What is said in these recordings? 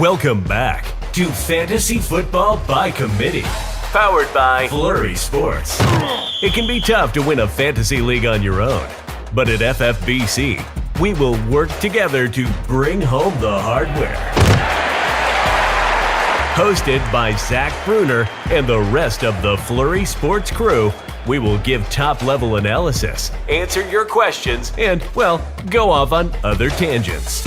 Welcome back to Fantasy Football by Committee, powered by Flurry Sports. It can be tough to win a fantasy league on your own, but at FFBC, we will work together to bring home the hardware. Hosted by Zach Bruner and the rest of the Flurry Sports crew, we will give top-level analysis, answer your questions, and, well, go off on other tangents.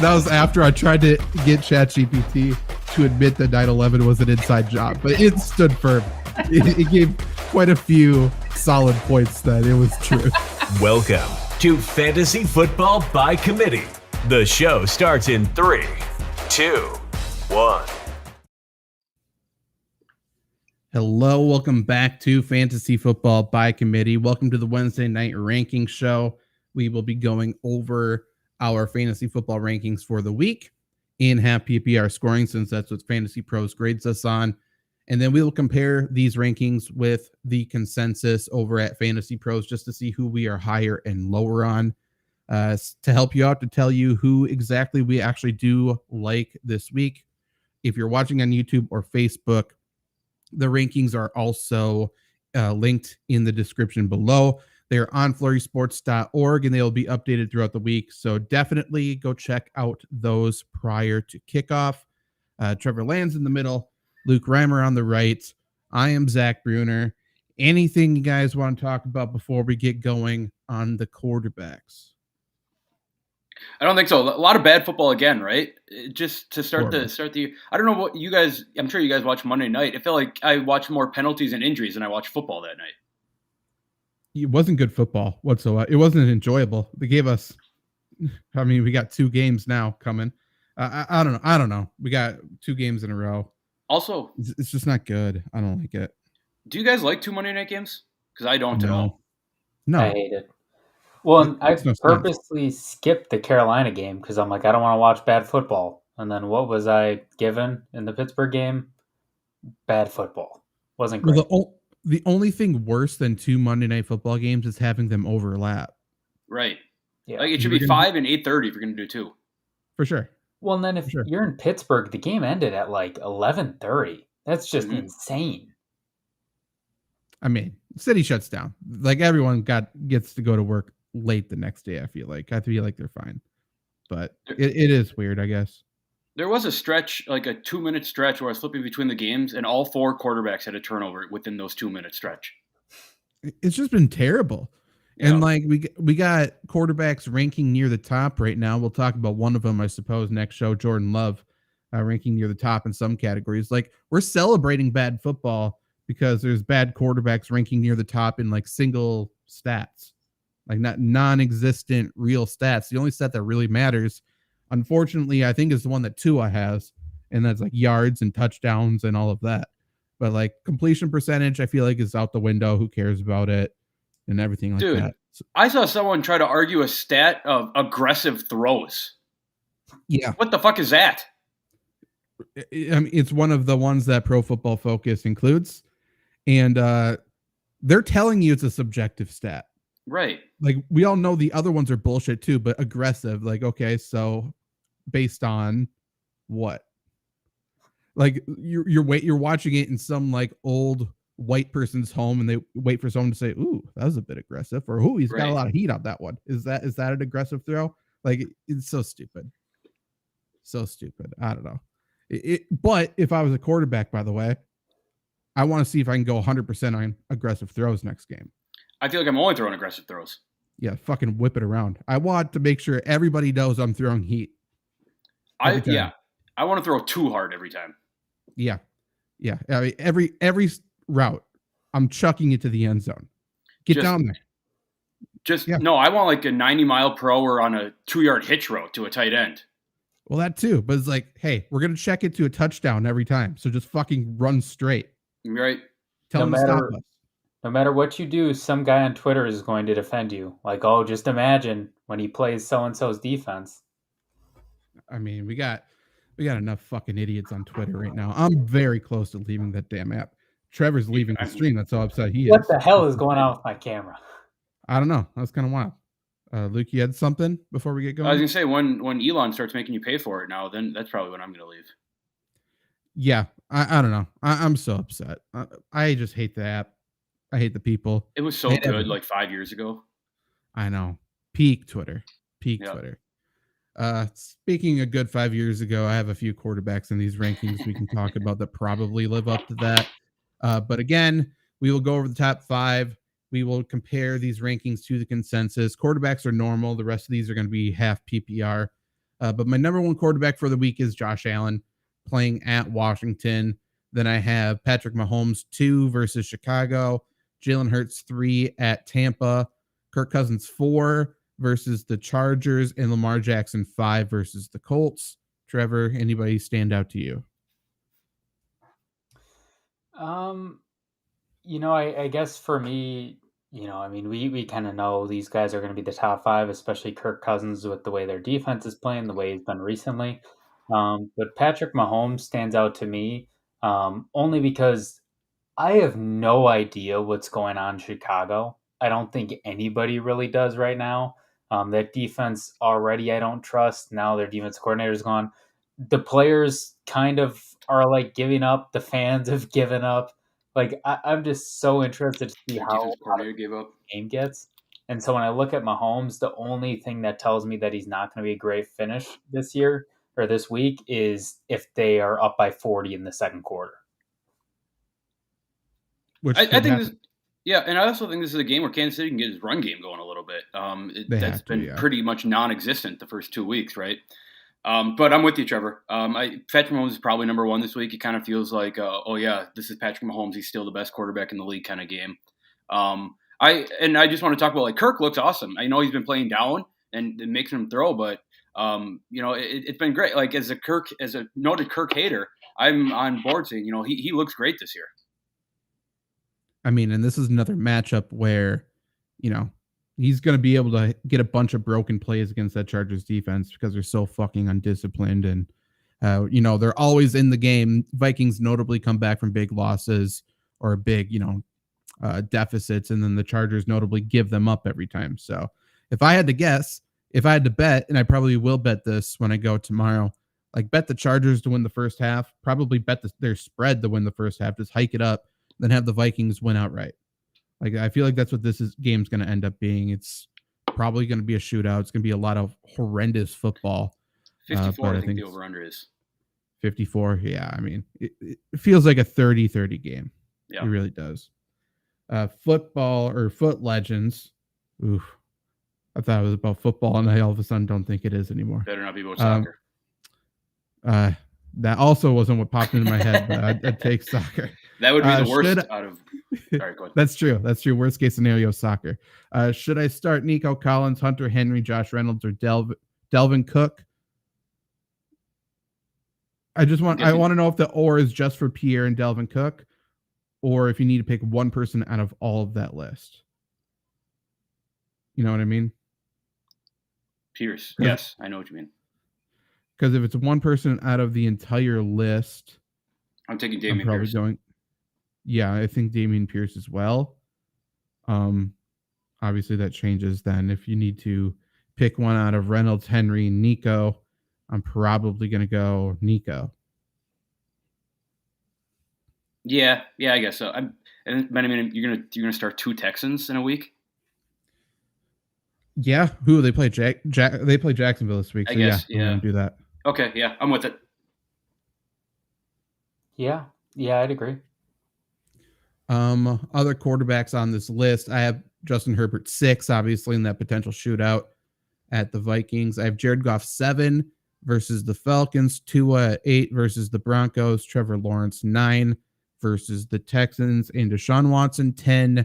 That was after I tried to get ChatGPT to admit that 9/11 was an inside job, but it stood firm. It gave quite a few solid points that it was true. Welcome to Fantasy Football by Committee. The show starts in 3, 2, 1. Hello, welcome back to Fantasy Football by Committee. Welcome to the Wednesday night ranking show. We will be going over our fantasy football rankings for the week in half PPR scoring, since that's what Fantasy Pros grades us on. And then we will compare these rankings with the consensus over at Fantasy Pros just to see who we are higher and lower on, to help you out, to tell you who exactly we actually do like this week. If you're watching on YouTube or Facebook, the rankings are also linked in the description below. They're on flurrysports.org and they'll be updated throughout the week. So definitely go check out those prior to kickoff. Trevor Land's in the middle, Luke Reimer on the right. I am Zach Bruner. Anything you guys want to talk about before we get going on the quarterbacks? I don't think so. A lot of bad football again, right? Just to start the. I don't know what you guys. I'm sure you guys watch Monday night. I feel like I watched more penalties and injuries than I watched football that night. It wasn't good football whatsoever. It wasn't enjoyable. They gave us. I mean, we got 2 games now coming. I don't know. We got 2 games in a row. Also, it's just not good. I don't like it. Do you guys like 2 Monday night games? Because I don't at all. No, I hate it. Well, I purposely skipped the Carolina game because I'm like, I don't want to watch bad football. And then what was I given in the Pittsburgh game? Bad football. Wasn't great. Well, the only thing worse than 2 Monday Night Football games is having them overlap. Right. Yeah. Like it should be 5 and 8:30 if you're going to do 2. For sure. Well, and then if you're in Pittsburgh, the game ended at like 11:30. That's just insane. I mean, city shuts down. Like everyone gets to go to work late the next day. I feel like they're fine, but it is weird, I guess. There was a stretch, like a 2-minute stretch, where I was flipping between the games, and all 4 quarterbacks had a turnover within those 2-minute stretch. It's just been terrible. Yeah. And like we got quarterbacks ranking near the top right now. We'll talk about one of them, I suppose, next show. Jordan Love ranking near the top in some categories. Like we're celebrating bad football because there's bad quarterbacks ranking near the top in like single stats, like not non-existent real stats. The only stat that really matters, unfortunately, I think is the one that Tua has, and that's like yards and touchdowns and all of that. But like completion percentage, I feel like is out the window. Who cares about it and everything like that? So, I saw someone try to argue a stat of aggressive throws. Yeah. What the fuck is that? I mean, it's one of the ones that Pro Football Focus includes. And they're telling you it's a subjective stat. Right. Like we all know the other ones are bullshit too, but aggressive. Like, okay, so based on what? Like you're watching it in some like old white person's home, and they wait for someone to say, "Ooh, that was a bit aggressive," or "Ooh, he's got a lot of heat on that one." Is that an aggressive throw? Like it's so stupid. So stupid. I don't know. But if I was a quarterback, by the way, I want to see if I can go 100% on aggressive throws next game. I feel like I'm only throwing aggressive throws. Yeah, fucking whip it around. I want to make sure everybody knows I'm throwing heat. I want to throw too hard every time. Yeah. I mean, every route, I'm chucking it to the end zone. Get down there. No, I want like a 90-mile-per-hour on a 2-yard hitch route to a tight end. Well, that too, but it's like, hey, we're gonna check it to a touchdown every time, so just fucking run straight. Right. Tell them to stop us. No matter what you do, some guy on Twitter is going to defend you. Like, oh, just imagine when he plays so-and-so's defense. I mean, we got enough fucking idiots on Twitter right now. I'm very close to leaving that damn app. Trevor's leaving the stream. That's how upset he is. What the hell is going on with my camera? I don't know. That's kind of wild. Luke, you had something before we get going? I was gonna say when Elon starts making you pay for it now, then that's probably when I'm gonna leave. Yeah, I don't know. I'm so upset. I just hate the app. I hate the people. It was I so hate good everything. like 5 years ago. I know. Peak Twitter. Peak Yeah. Twitter. Speaking of good 5 years ago, I have a few quarterbacks in these rankings we can talk about that probably live up to that. But again, we will go over the top 5. We will compare these rankings to the consensus. Quarterbacks are normal. The rest of these are going to be half PPR. But my number one quarterback for the week is Josh Allen playing at Washington. Then I have Patrick Mahomes 2 versus Chicago. Jalen Hurts 3 at Tampa. Kirk Cousins 4 versus the Chargers, and Lamar Jackson 5 versus the Colts. Trevor, anybody stand out to you? I guess for me, I mean, we kind of know these guys are going to be the top 5, especially Kirk Cousins with the way their defense is playing, the way he's been recently. But Patrick Mahomes stands out to me only because I have no idea what's going on in Chicago. I don't think anybody really does right now. That defense already I don't trust. Now their defense coordinator's gone. The players kind of are like giving up. The fans have given up. Like I'm just so interested to see The how defensive coordinator gave up. the game gets. And so when I look at Mahomes, the only thing that tells me that he's not going to be a great finish this year or this week is if they are up by 40 in the second quarter. Which I think this, yeah, and I also think this is a game where Kansas City can get his run game going a little bit. That's been pretty much non-existent the first 2 weeks, right? But I'm with you, Trevor. Patrick Mahomes is probably number 1 this week. It kind of feels like, oh yeah, this is Patrick Mahomes. He's still the best quarterback in the league kind of game. I just want to talk about like Kirk looks awesome. I know he's been playing down and it makes him throw, but it's been great. Like as a noted Kirk hater, I'm on board saying he looks great this year. I mean, and this is another matchup where, he's going to be able to get a bunch of broken plays against that Chargers defense because they're so fucking undisciplined. And, they're always in the game. Vikings notably come back from big losses or big, deficits. And then the Chargers notably give them up every time. So if I had to guess, if I had to bet, and I probably will bet this when I go tomorrow, like bet the Chargers to win the first half, probably bet their spread to win the first half, just hike it up, then have the Vikings win outright. Like, I feel like that's what game's going to end up being. It's probably going to be a shootout. It's going to be a lot of horrendous football. 54, I think the over-under is. 54, yeah. I mean, it feels like a 30-30 game. Yeah. It really does. Football or foot legends. Oof. I thought it was about football, and I all of a sudden don't think it is anymore. Better not be about soccer. That also wasn't what popped into my head, but I'd take soccer. That would be the worst out of. Sorry, go ahead. That's true. Worst case scenario, soccer. Should I start Nico Collins, Hunter Henry, Josh Reynolds, or Delvin Cook? I want to know if the or is just for Pierre and Delvin Cook, or if you need to pick one person out of all of that list. You know what I mean? Pierce. Yes, I know what you mean. Because if it's one person out of the entire list, I'm taking Dameon Pierce. Yeah, I think Dameon Pierce as well. Obviously that changes then. If you need to pick one out of Reynolds, Henry, and Nico, I'm probably going to go Nico. Yeah, I guess so. You're gonna start 2 Texans in a week. Yeah, who they play? They play Jacksonville this week. So I guess, yeah, I'm gonna do that. Okay, yeah, I'm with it. Yeah, I'd agree. Other quarterbacks on this list, I have Justin Herbert 6, obviously in that potential shootout at the Vikings. I have Jared Goff 7 versus the Falcons, Tua 8 versus the Broncos, Trevor Lawrence 9 versus the Texans, and Deshaun Watson 10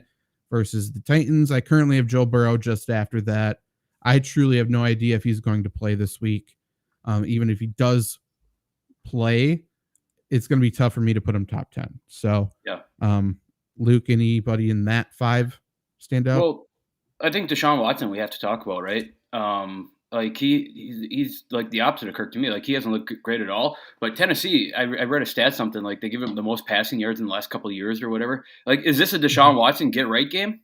versus the Titans. I currently have Joe Burrow just after that. I truly have no idea if he's going to play this week. Even if he does play, it's going to be tough for me to put him top 10. So, yeah. Luke, anybody in that 5 stand out? Well, I think Deshaun Watson we have to talk about, right? Like he's like the opposite of Kirk to me. Like he hasn't looked great at all. But Tennessee, I read a stat something like they give him the most passing yards in the last couple of years or whatever. Like, is this a Deshaun Watson get right game?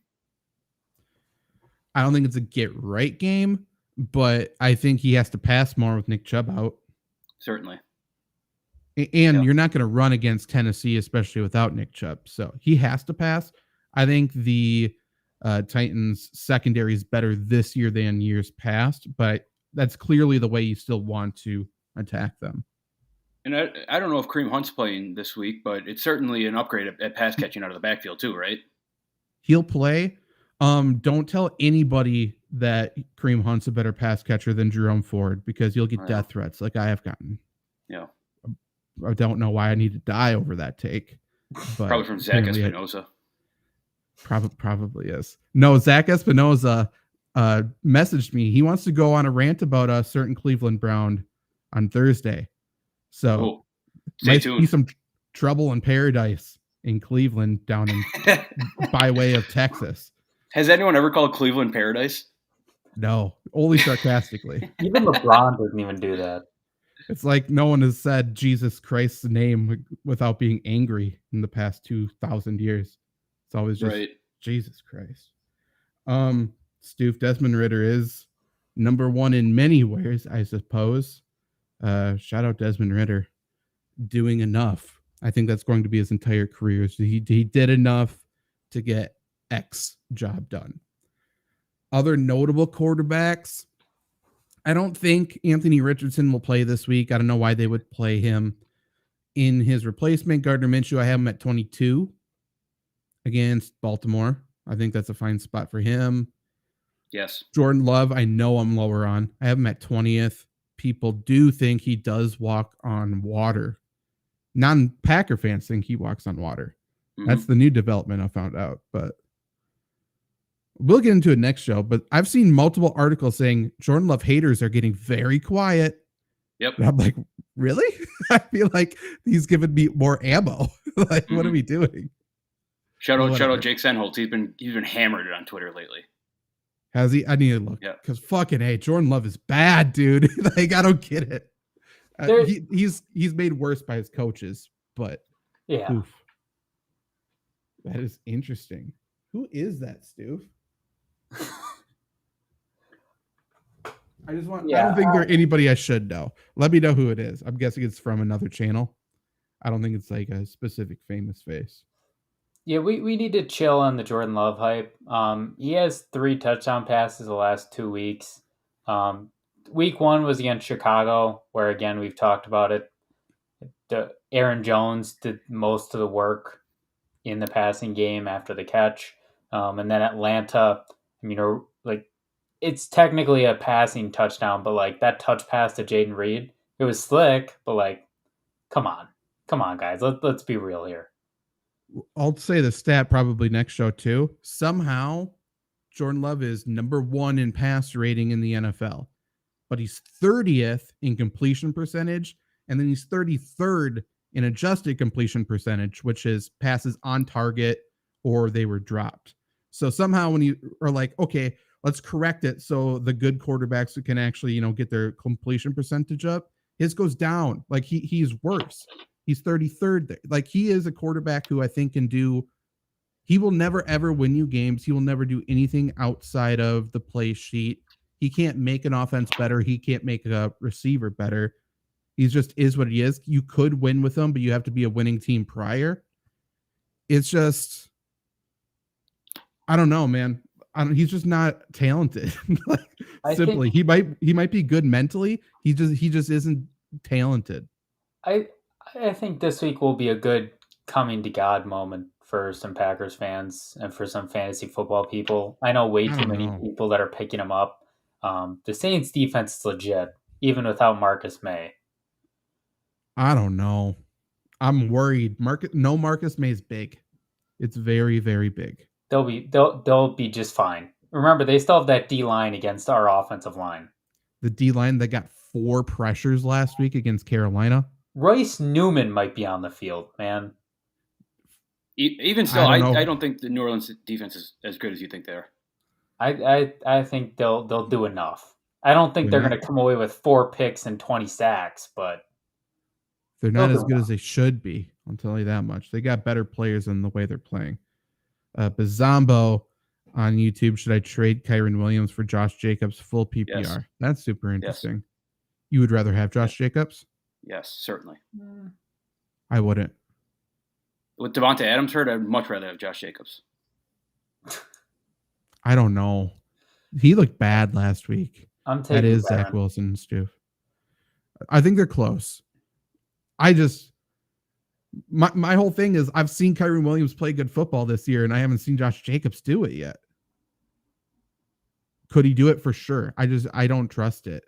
I don't think it's a get right game, but I think he has to pass more with Nick Chubb out. Certainly. And you're not going to run against Tennessee, especially without Nick Chubb. So he has to pass. I think the Titans secondary is better this year than years past, but that's clearly the way you still want to attack them. And I don't know if Kareem Hunt's playing this week, but it's certainly an upgrade at pass catching out of the backfield too, right? He'll play. Don't tell anybody that Kareem Hunt's a better pass catcher than Jerome Ford, because you'll get death threats like I have gotten. Yeah. I don't know why I need to die over that take. But probably from Zach Espinoza. Probably is. No, Zach Espinoza messaged me. He wants to go on a rant about a certain Cleveland Brown on Thursday. So stay tuned. Be some trouble in paradise in Cleveland down in by way of Texas. Has anyone ever called Cleveland paradise? No, only sarcastically. Even LeBron doesn't even do that. It's like no one has said Jesus Christ's name without being angry in the past 2,000 years. It's always just Jesus Christ. Stoof, Desmond Ridder is number one in many ways, I suppose. Shout out Desmond Ridder, doing enough. I think that's going to be his entire career. So he did enough to get X job done. Other notable quarterbacks, I don't think Anthony Richardson will play this week. I don't know why they would play him. In his replacement, Gardner Minshew, I have him at 22 against Baltimore. I think that's a fine spot for him. Yes. Jordan Love, I know I'm lower on. I have him at 20th. People do think he does walk on water. Non-Packer fans think he walks on water. Mm-hmm. That's the new development I found out, but we'll get into it next show. But I've seen multiple articles saying Jordan Love haters are getting very quiet. Yep. And I'm like, really? I feel like he's giving me more ammo. Like, what are we doing? Shout out Jake Senholtz. He's been hammered on Twitter lately. Has he? I need to look. Yeah. Because fucking hey, Jordan Love is bad, dude. Like, I don't get it. He's made worse by his coaches, but yeah. Oof. That is interesting. Who is that, Stu? I don't think there's anybody I should know. Let me know who it is. I'm guessing it's from another channel. I don't think it's like a specific famous face. Yeah, we need to chill on the Jordan Love hype. He has 3 touchdown passes the last 2 weeks. Week 1 was against Chicago, where again we've talked about it. Aaron Jones did most of the work in the passing game after the catch. And then Atlanta, like it's technically a passing touchdown, but like that touch pass to Jaden Reed, it was slick, but like, come on guys, let's be real here. I'll say the stat probably next show too. Somehow Jordan Love is number 1 in pass rating in the NFL, but he's 30th in completion percentage. And then he's 33rd in adjusted completion percentage, which is passes on target or they were dropped. So somehow when you are like, okay, let's correct it so the good quarterbacks can actually, get their completion percentage up, his goes down. Like he's worse. He's 33rd there. Like he is a quarterback who I think he will never ever win you games. He will never do anything outside of the play sheet. He can't make an offense better. He can't make a receiver better. He just is what he is. You could win with him, but you have to be a winning team prior. It's just, I don't know, man. He's just not talented. Simply, he might be good mentally. He just isn't talented. I think this week will be a good coming to God moment for some Packers fans and for some fantasy football people. I know way too many people that are picking him up. The Saints defense is legit, even without Marcus May. I don't know. I'm worried. Marcus May is big. It's very, very big. They'll be just fine. Remember, they still have that D line against our offensive line. The D line that got 4 pressures last week against Carolina. Royce Newman might be on the field, man. Even still, I don't think the New Orleans defense is as good as you think they are. I think they'll do enough. I don't think they're going to come away with 4 picks and 20 sacks, but they're not as good as they should be. I'll tell you that much. They got better players in the way they're playing. Bazambo, on YouTube, should I trade Kyren Williams for Josh Jacobs full PPR? Yes. That's super interesting. Yes. You would rather have Josh Jacobs? Yes, certainly. I wouldn't. With Devontae Adams hurt, I'd much rather have Josh Jacobs. I don't know. He looked bad last week. That is Zach Wilson, Stu. I think they're close. My whole thing is I've seen Kyren Williams play good football this year, and I haven't seen Josh Jacobs do it yet. Could he do it? For sure. I don't trust it.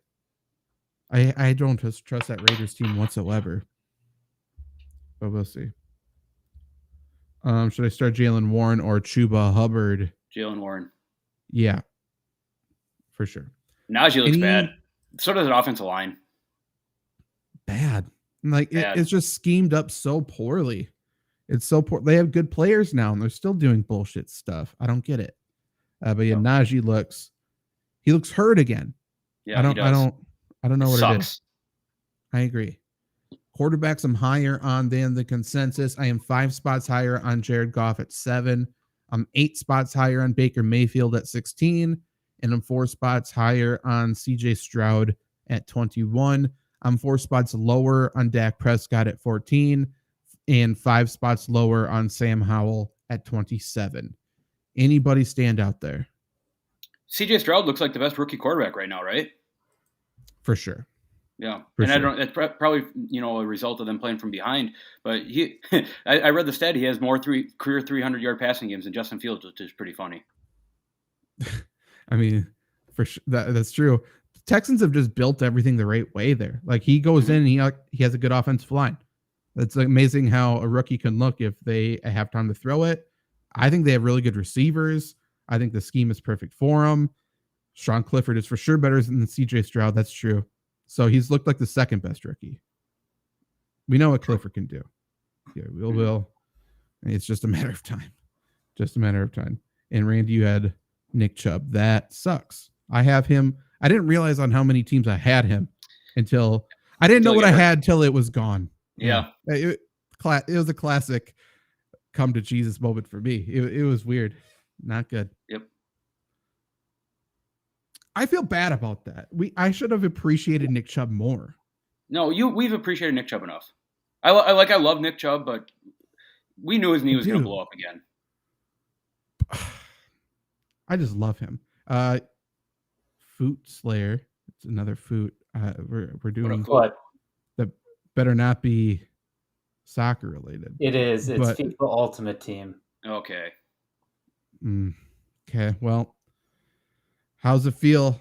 I don't trust that Raiders team whatsoever. But we'll see. Should I start Jaylen Warren or Chuba Hubbard? Jaylen Warren. Yeah. For sure. Najee looks bad. So does the offensive line. Bad. Like it's just schemed up so poorly. It's so poor. They have good players now, and they're still doing bullshit stuff. I don't get it. But yeah, Najee looks hurt again. Yeah, I don't know what it is. I agree. Quarterbacks I'm higher on than the consensus. I am 5 spots higher on Jared Goff at 7. I'm 8 spots higher on Baker Mayfield at 16, and I'm 4 spots higher on CJ Stroud at 21. I'm 4 spots lower on Dak Prescott at 14 and 5 spots lower on Sam Howell at 27. Anybody stand out there? CJ Stroud looks like the best rookie quarterback right now, right? For sure. Yeah. It's probably, a result of them playing from behind, but I read the stat. He has more career 300-yard passing games than Justin Fields, which is pretty funny. I mean, for sure, that's true. Texans have just built everything the right way there. Like he goes in and he has a good offensive line. It's amazing how a rookie can look if they have time to throw it. I think they have really good receivers. I think the scheme is perfect for him. Sean Clifford is for sure better than CJ Stroud. That's true. So he's looked like the second best rookie. We know what Clifford can do. Yeah, we'll. It's just a matter of time. Just a matter of time. And Randy, you had Nick Chubb. That sucks. I have him. I didn't realize on how many teams I had him until I didn't know what I had till it was gone. Yeah. It was a classic come to Jesus moment for me. It was weird. Not good. Yep. I feel bad about that. I should have appreciated Nick Chubb more. No, we've appreciated Nick Chubb enough. I love Nick Chubb, but we knew his knee was going to blow up again. I just love him. Foot Slayer. It's another foot. We're doing what? That better not be soccer related. It is. It's FIFA Ultimate Team. Okay. Okay. Well, how's it feel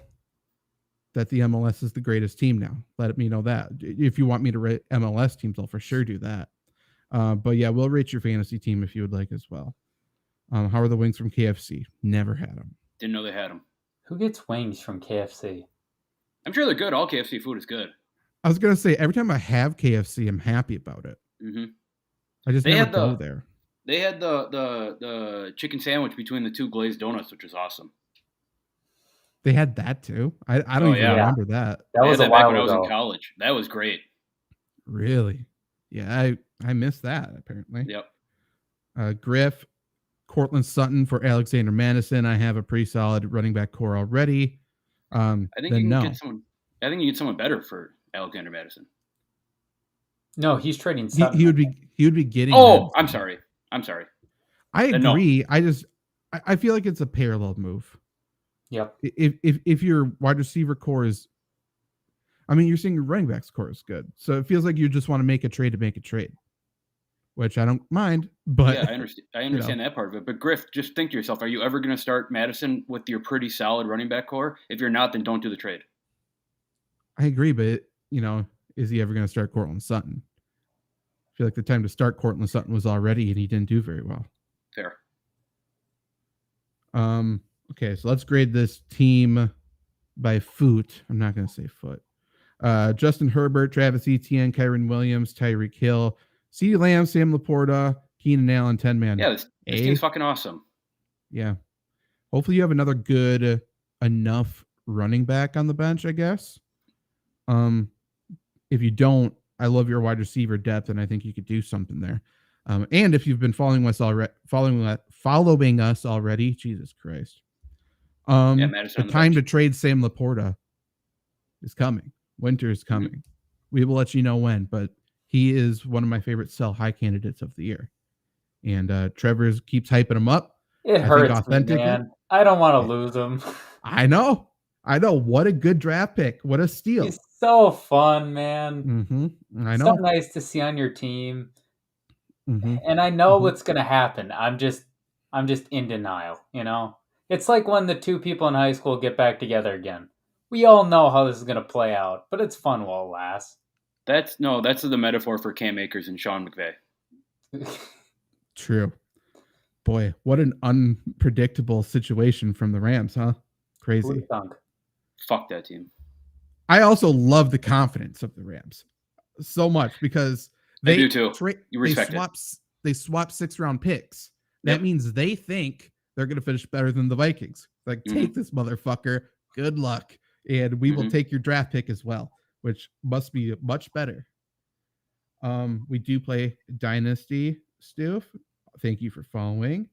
that the MLS is the greatest team now? Let me know that. If you want me to rate MLS teams, I'll for sure do that. But yeah, we'll rate your fantasy team if you would like as well. How are the wings from KFC? Never had them. Didn't know they had them. Who gets wings from KFC? I'm sure they're good. All KFC food is good. I was going to say, every time I have KFC, I'm happy about it. Mm-hmm. I just never go there. They had the chicken sandwich between the 2 glazed donuts, which was awesome. They had that too? I don't even remember that. That was a while when ago. I was in college. That was great. Really? Yeah, I missed that, apparently. Yep. Griff, Cortland Sutton for Alexander Madison. I have a pretty solid running back core already. I think you can get someone better for Alexander Madison. No, he's trading Sutton. He would be getting. Oh, I'm sorry. I agree. No. I feel like it's a parallel move. Yep. If your wide receiver core is, you're saying your running backs core is good, so it feels like you just want to make a trade to make a trade, which I don't mind. But yeah, I understand that part of it. But Griff, just think to yourself: are you ever going to start Madison with your pretty solid running back core? If you're not, then don't do the trade. I agree, but is he ever going to start Cortland Sutton? I feel like the time to start Cortland Sutton was already, and he didn't do very well. Fair. Okay, so let's grade this team by foot. I'm not going to say foot. Justin Herbert, Travis Etienne, Kyren Williams, Tyreek Hill, CeeDee Lamb, Sam Laporta, Keenan Allen, 10-man. Yeah, this team's fucking awesome. Yeah. Hopefully you have another good enough running back on the bench, I guess. If you don't, I love your wide receiver depth, and I think you could do something there. And if you've been following us already, Jesus Christ, The time to trade Sam Laporta is coming. Winter is coming. Mm-hmm. We will let you know when, but he is one of my favorite sell high candidates of the year. And Trevor keeps hyping him up. It hurts me, man. I don't want to lose him. I know. What a good draft pick. What a steal. He's so fun, man. Mm-hmm. I know. So nice to see on your team. Mm-hmm. And I know what's going to happen. I'm just in denial, you know? It's like when the two people in high school get back together again. We all know how this is going to play out, but it's fun while it lasts. That's the metaphor for Cam Akers and Sean McVay. True. Boy, what an unpredictable situation from the Rams, huh? Crazy. Fuck that team. I also love the confidence of the Rams so much because they do too. They swap 6-round picks. That means they think they're going to finish better than the Vikings. Like, take this motherfucker. Good luck. And we will take your draft pick as well, which must be much better. We do play Dynasty, Stu. Thank you for following.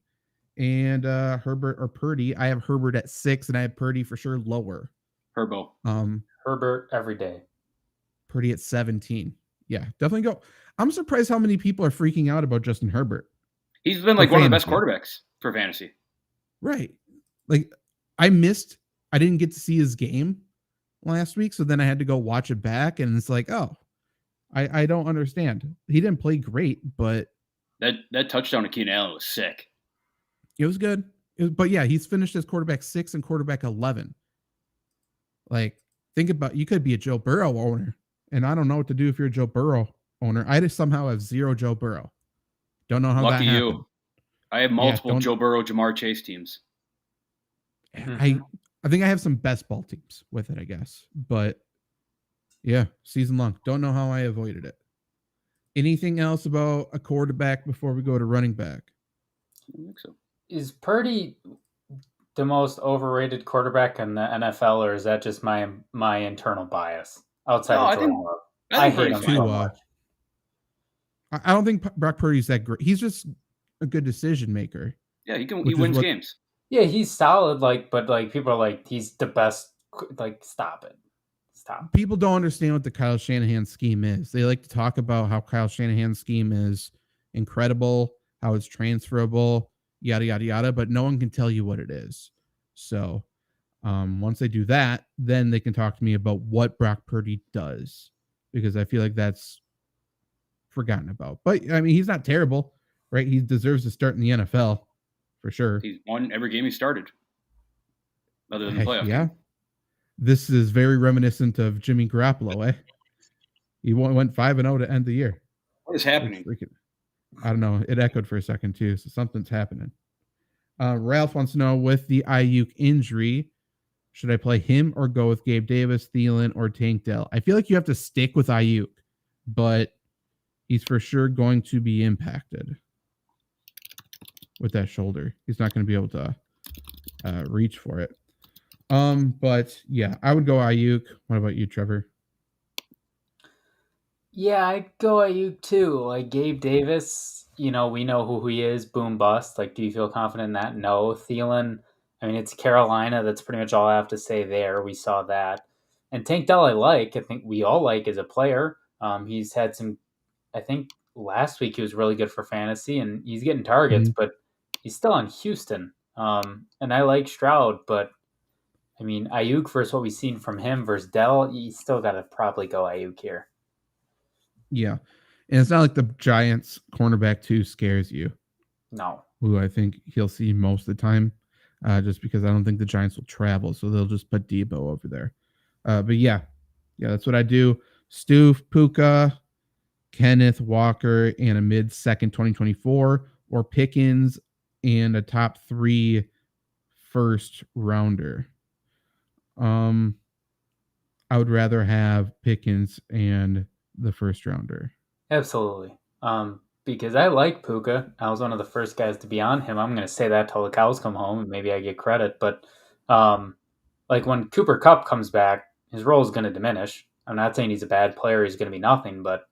And Herbert or Purdy. I have Herbert at 6, and I have Purdy for sure lower. Herbo. Herbert every day. Purdy at 17. Yeah, definitely go. I'm surprised how many people are freaking out about Justin Herbert. He's been like one of the best quarterbacks for fantasy. Right. Like, I didn't get to see his game last week, so then I had to go watch it back, and it's like, oh, I don't understand. He didn't play great, but that touchdown to Keenan Allen was sick. It was good. But yeah, he's finished as quarterback 6 and quarterback 11. Like, think about, you could be a Joe Burrow owner, and I don't know what to do if you're a Joe Burrow owner. I just somehow have 0 Joe Burrow. Don't know how Lucky that happened. You. I have multiple Joe Burrow, Jamar Chase teams. I think I have some best ball teams with it, I guess. But yeah, season long. Don't know how I avoided it. Anything else about a quarterback before we go to running back? I don't think so. Is Purdy the most overrated quarterback in the NFL, or is that just my internal bias outside of Jordan Love? I hate him so much. I don't think Brock Purdy's that great. He's just a good decision maker. Yeah, he wins games. Yeah, he's solid. But people are like, he's the best. Like, stop it. Stop. People don't understand what the Kyle Shanahan scheme is. They like to talk about how Kyle Shanahan's scheme is incredible, how it's transferable, yada, yada, yada, but no one can tell you what it is. So once they do that, then they can talk to me about what Brock Purdy does, because I feel like that's forgotten about. But, I mean, he's not terrible, right? He deserves to start in the NFL for sure. He's won every game he started, other than the playoff. Yeah. This is very reminiscent of Jimmy Garoppolo, eh? He went 5-0 to end the year. What is happening? I don't know. It echoed for a second, too, so something's happening. Ralph wants to know, with the Ayuk injury, should I play him or go with Gabe Davis, Thielen, or Tank Dell? I feel like you have to stick with Ayuk, but he's for sure going to be impacted with that shoulder. He's not going to be able to reach for it. But yeah, I would go Ayuk. What about you, Trevor? Yeah, I'd go Ayuk too. Like, Gabe Davis, we know who he is, boom bust. Like, do you feel confident in that? No. Thielen, I mean, it's Carolina. That's pretty much all I have to say there. We saw that. And Tank Dell, I think we all like as a player. He's had some, I think last week he was really good for fantasy, and he's getting targets, but he's still on Houston. And I like Stroud, but I mean, Ayuk versus what we've seen from him versus Dell, you still got to probably go Ayuk here. Yeah. And it's not like the Giants cornerback 2 scares you. No. Who I think he'll see most of the time, just because I don't think the Giants will travel. So they'll just put Debo over there. But yeah, that's what I do. Stu, Puka, Kenneth Walker, and a mid-second 2024, or Pickens and a top 3 first rounder. I would rather have Pickens and the first rounder. Absolutely. Because I like Puka. I was one of the first guys to be on him. I'm going to say that till the cows come home, and maybe I get credit. But like, when Cooper Kupp comes back, his role is going to diminish. I'm not saying he's a bad player. He's going to be nothing. But,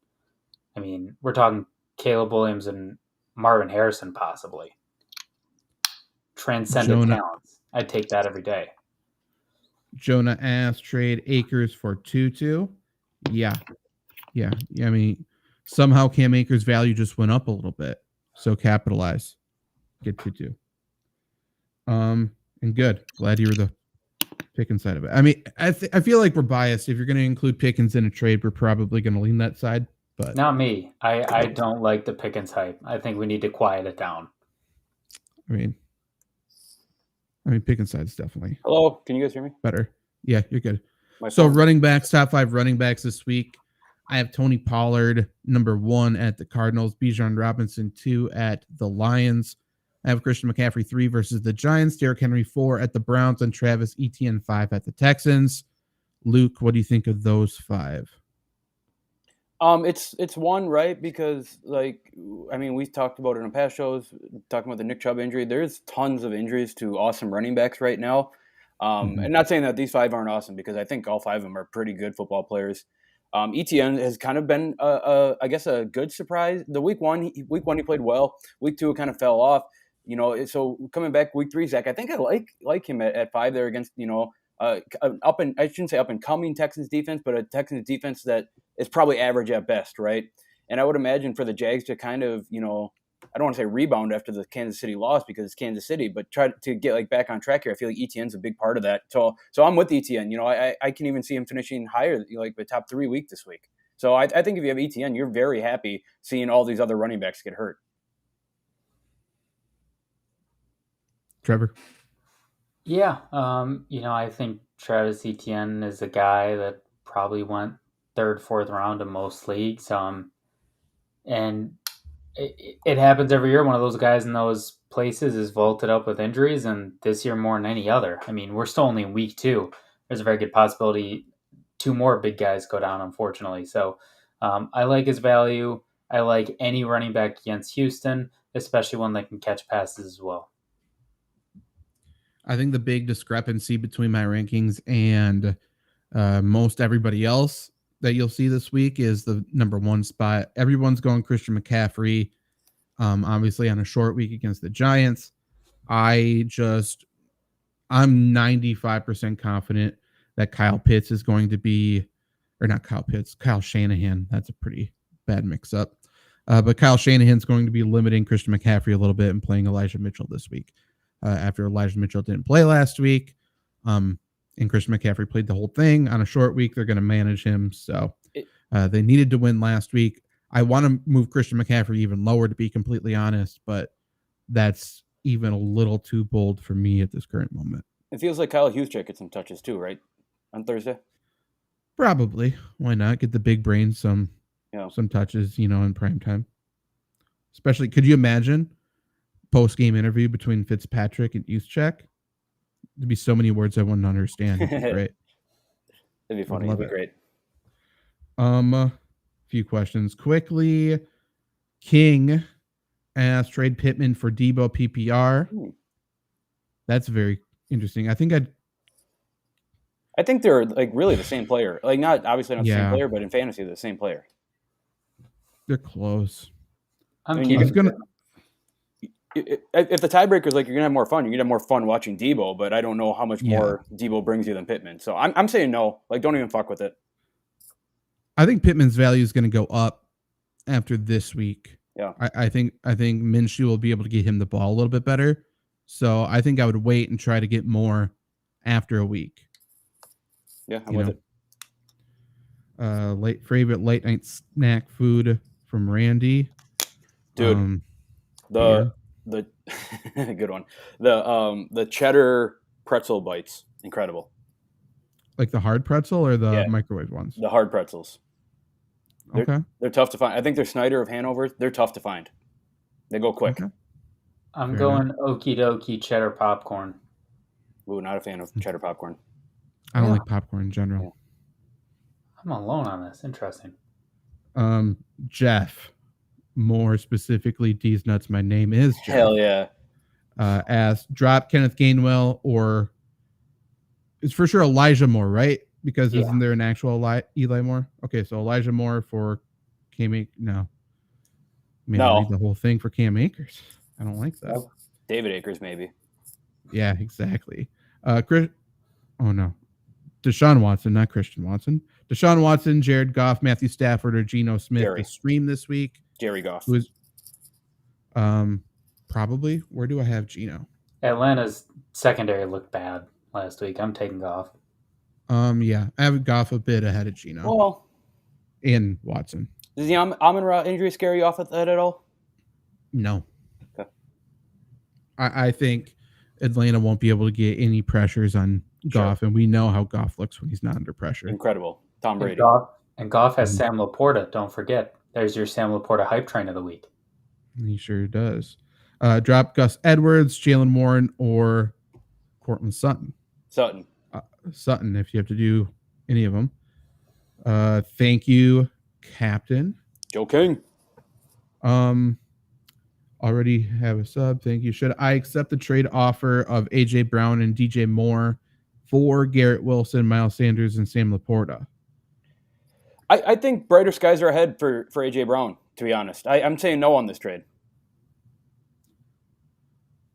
I mean, we're talking Caleb Williams and Marvin Harrison possibly. Transcendent talents. I'd take that every day. Jonah asks, trade Akers for Tutu. Yeah. I mean, somehow Cam Akers' value just went up a little bit. So capitalize. Get Tutu. And good. Glad you were the Pickens side of it. I mean, I feel like we're biased. If you're going to include Pickens in a trade, we're probably going to lean that side. But not me. I don't like the Pickens hype. I think we need to quiet it down. I mean, Pickens side is definitely. Hello, can you guys hear me? Better. Yeah, you're good. So running backs, top 5 running backs this week. I have Tony Pollard, number 1 at the Cardinals, Bijan Robinson 2 at the Lions. I have Christian McCaffrey 3 versus the Giants, Derrick Henry 4 at the Browns, and Travis Etienne 5 at the Texans. Luke, what do you think of those 5? It's one, right? Because we've talked about it in past shows, talking about the Nick Chubb injury. There's tons of injuries to awesome running backs right now. And not saying that these 5 aren't awesome, because I think all 5 of them are pretty good football players. Etienne has kind of been, I guess, a good surprise. The week one he played well. Week 2 it kind of fell off. So coming back week 3, Zach, I think I like him at 5 there against I shouldn't say up and coming Texans defense, but a Texans defense that is probably average at best, right? And I would imagine for the Jags to kind of I don't want to say rebound after the Kansas City loss because it's Kansas City, but try to get back on track here. I feel like Etienne's a big part of that. So I'm with Etienne. I can even see him finishing higher, the top 3 week this week. So I think if you have Etienne, you're very happy seeing all these other running backs get hurt. Trevor? Yeah. I think Travis Etienne is a guy that probably went 3rd, 4th round in most leagues. And it happens every year. One of those guys in those places is vaulted up with injuries, and this year more than any other. I mean, we're still only in week 2. There's a very good possibility 2 more big guys go down, unfortunately. So I like his value. I like any running back against Houston, especially one that can catch passes as well. I think the big discrepancy between my rankings and most everybody else that you'll see this week is the number 1 spot. Everyone's going Christian McCaffrey, obviously on a short week against the Giants. I'm 95% confident that Kyle Pitts is going to be, or not Kyle Pitts, Kyle Shanahan. That's a pretty bad mix-up. But Kyle Shanahan's going to be limiting Christian McCaffrey a little bit and playing Elijah Mitchell this week. After Elijah Mitchell didn't play last week, and Christian McCaffrey played the whole thing on a short week, they're going to manage him. So they needed to win last week. I want to move Christian McCaffrey even lower, to be completely honest, but that's even a little too bold for me at this current moment. It feels like Kyle Juszczyk gets some touches too, right? On Thursday? Probably. Why not? Get the big brain some touches, in prime time. Especially, could you imagine post-game interview between Fitzpatrick and Juszczyk? There'd be so many words I wouldn't understand. It'd be great. It'd be funny. It'd be great. A few questions quickly. King asked trade Pittman for Debo PPR. That's very interesting. I think they're really the same player. Not obviously not the same player, but in fantasy they're the same player. They're close. If the tiebreaker is you're gonna have more fun, you're gonna have more fun watching Debo, but I don't know how much more Debo brings you than Pittman. So I'm saying no. Don't even fuck with it. I think Pittman's value is gonna go up after this week. Yeah. I think Minshew will be able to get him the ball a little bit better. So I think I would wait and try to get more after a week. Yeah, I'm with it. Favorite late night snack food from Randy. Dude. The good one. The cheddar pretzel bites, incredible. Like the hard pretzel or the microwave ones? The hard pretzels. They're tough to find. I think they're Snyder of Hanover. They're tough to find. They go quick. Okay. I'm going okie dokie cheddar popcorn. Ooh, not a fan of cheddar popcorn. I don't like popcorn in general. Yeah. I'm alone on this. Interesting. Jeff, more specifically, D's Nuts, my name is Jeff. Hell yeah. Asked, drop Kenneth Gainwell, or it's for sure Elijah Moore, right? Because isn't there an actual Eli Moore? Okay, so Elijah Moore for Cam Akers. No. Maybe read the whole thing for Cam Akers. I don't like that. David Akers, maybe. Yeah, exactly. Chris. Oh no, Deshaun Watson, not Christian Watson. Deshaun Watson, Jared Goff, Matthew Stafford, or Geno Smith to stream this week. Jerry Goff. Who is probably. Where do I have Geno? Atlanta's secondary looked bad last week. I'm taking Goff. Yeah, I have Goff a bit ahead of Geno. Well, and Watson. Does the Amon-Ra injury scare you off at that at all? No. Okay. I think Atlanta won't be able to get any pressures on Goff, and we know how Goff looks when he's not under pressure. Incredible. Tom Brady. And Goff has Sam Laporta. Don't forget. There's your Sam Laporta hype train of the week. He sure does. Drop Gus Edwards, Jalen Warren, or Courtland Sutton. Sutton, if you have to do any of them. Thank you, Captain. Joe King. Already have a sub. Thank you. Should I accept the trade offer of AJ Brown and DJ Moore for Garrett Wilson, Miles Sanders, and Sam Laporta? I think brighter skies are ahead for AJ Brown, to be honest. I'm saying no on this trade.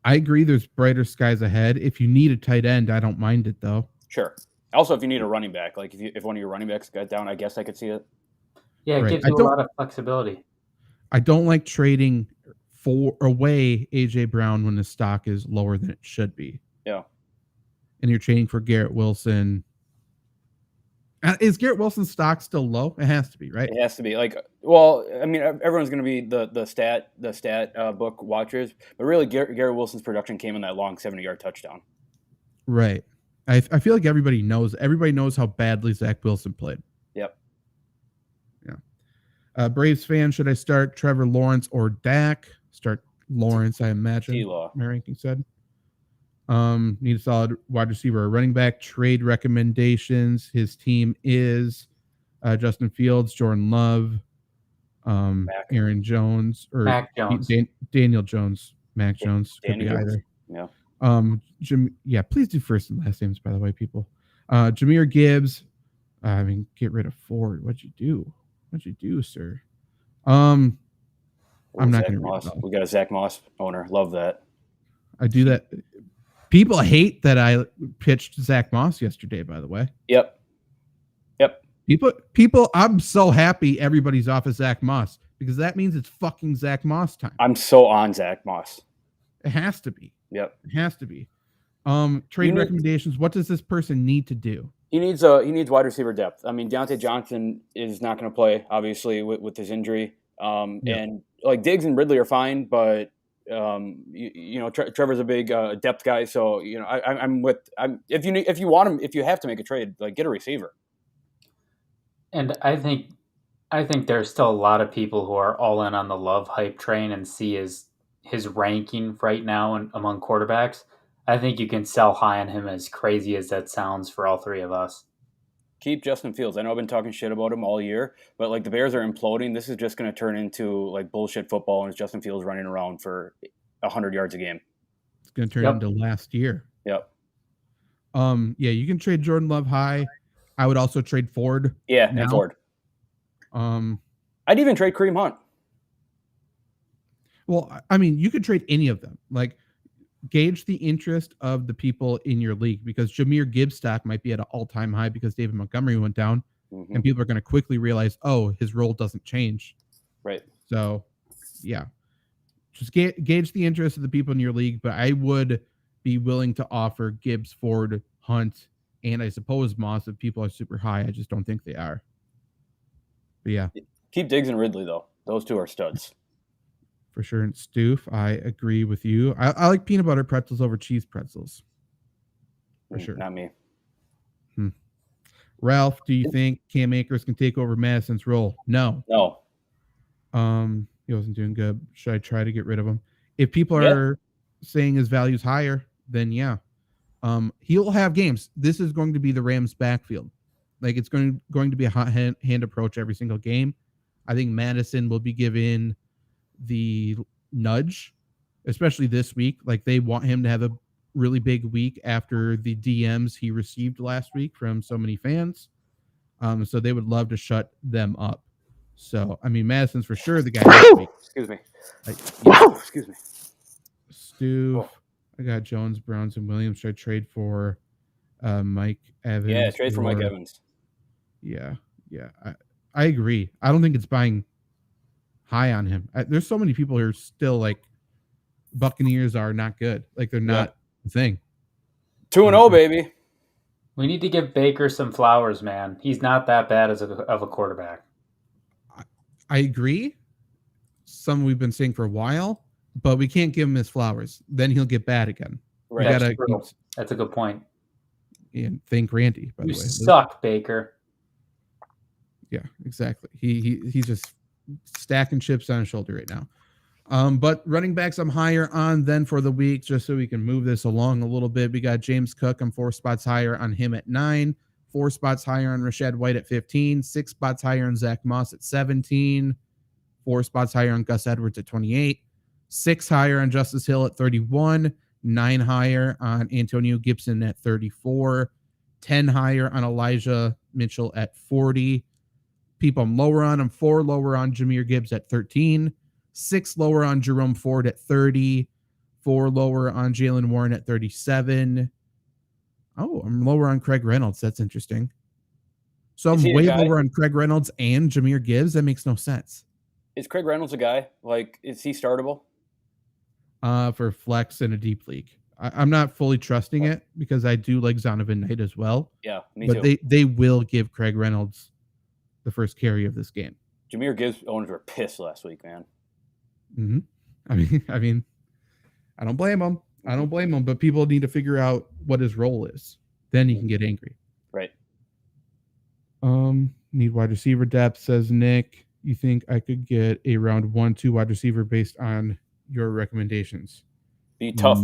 I agree there's brighter skies ahead. If you need a tight end, I don't mind it, though. Sure. Also, if you need a running back, like if one of your running backs got down, I guess I could see it. Yeah, it gives you a lot of flexibility. I don't like trading away AJ Brown when the stock is lower than it should be. Yeah. And you're trading for Garrett Wilson. Is Garrett Wilson's stock still low? It has to be, right? It has to be. Everyone's going to be the stat book watchers, but really Garrett Wilson's production came in that long 70-yard touchdown. Right. I feel like everybody knows how badly Zach Wilson played. Yep. Yeah. Braves fan, should I start Trevor Lawrence or Dak? Start Lawrence, I imagine. T-Law. My ranking said. Need a solid wide receiver or running back. Trade recommendations. His team is Justin Fields, Jordan Love, Aaron Jones, or Mac Jones. Daniel Jones. Mac Jones. Could be either. Yeah. Please do first and last names, by the way, people. Jahmyr Gibbs. Get rid of Ford. What'd you do, sir? I'm not going to read it. We got a Zach Moss owner. Love that. I do that. People hate that I pitched Zach Moss yesterday, by the way. Yep. People, I'm so happy everybody's off of Zach Moss because that means it's fucking Zach Moss time. I'm so on Zach Moss. It has to be. Yep. It has to be. Trade recommendations. What does this person need to do? He needs wide receiver depth. Deontay Johnson is not going to play, obviously, with his injury. And like Diggs and Ridley are fine, but Trevor's a big depth guy. So if you want him, if you have to make a trade, like get a receiver. And I think there's still a lot of people who are all in on the Love hype train and see his ranking right now and among quarterbacks. I think you can sell high on him, as crazy as that sounds for all three of us. Keep Justin Fields. I know I've been talking shit about him all year, but like the Bears are imploding. This is just going to turn into like bullshit football, and it's Justin Fields running around for 100 yards a game. It's going to turn into last year. Yep. You can trade Jordan Love high. I would also trade Ford. Yeah, and Ford. I'd even trade Kareem Hunt. Well, you could trade any of them. Like, gauge the interest of the people in your league because Jahmyr Gibbs stock might be at an all-time high because David Montgomery went down, and people are going to quickly realize, his role doesn't change. Right. So, yeah, just gauge the interest of the people in your league. But I would be willing to offer Gibbs, Ford, Hunt, and I suppose Moss if people are super high. I just don't think they are. But yeah, keep Diggs and Ridley though; those two are studs. For sure. And Stoof, I agree with you. I like peanut butter pretzels over cheese pretzels. For sure. Not me. Ralph, do you think Cam Akers can take over Madison's role? No. He wasn't doing good. Should I try to get rid of him? If people are saying his value is higher, then yeah. He'll have games. This is going to be the Rams backfield. Like it's going to be a hot hand approach every single game. I think Madison will be given the nudge, especially this week. Like they want him to have a really big week after the DMs he received last week from so many fans. So they would love to shut them up. So Madison's for sure the guy this week. Excuse me. Excuse me. Stu, I got Jones, Browns, and Williams. Should I trade for Mike Evans? Yeah, trade for Mike Evans. Yeah. I agree. I don't think it's buying high on him. There's so many people who are still like Buccaneers are not good. Like they're not the thing. 2-0, baby. We need to give Baker some flowers, man. He's not that bad of a quarterback. I agree. Some we've been saying for a while, but we can't give him his flowers. Then he'll get bad again. Right. That's a good point. And thank Randy, by the way. You suck, Baker. Yeah, exactly. He's just stacking chips on his shoulder right now. But running backs I'm higher on then for the week, just so we can move this along a little bit. We got James Cook. I'm 4 spots higher on him at 9, 4 spots higher on Rashad White at 15, 6 spots higher on Zach Moss at 17, 4 spots higher on Gus Edwards at 28, 6 higher on Justice Hill at 31, 9 higher on Antonio Gibson at 34, 10 higher on Elijah Mitchell at 40. People I'm lower on, I'm 4 lower on Jahmyr Gibbs at 13, 6 lower on Jerome Ford at 30, 4 lower on Jalen Warren at 37. Oh, I'm lower on Craig Reynolds. That's interesting. So I'm way lower on Craig Reynolds and Jahmyr Gibbs. That makes no sense. Is Craig Reynolds a guy? Like, is he startable? For flex in a deep league. I'm not fully trusting it because I do like Zonovan Knight as well. Yeah, me too. But they will give Craig Reynolds the first carry of this game. Jahmyr Gibbs owners were pissed last week, man. Mm-hmm. I mean, I don't blame him. But people need to figure out what his role is. Then you can get angry. Right. Need wide receiver depth, says Nick. You think I could get a round 1-2 wide receiver based on your recommendations? Be tough.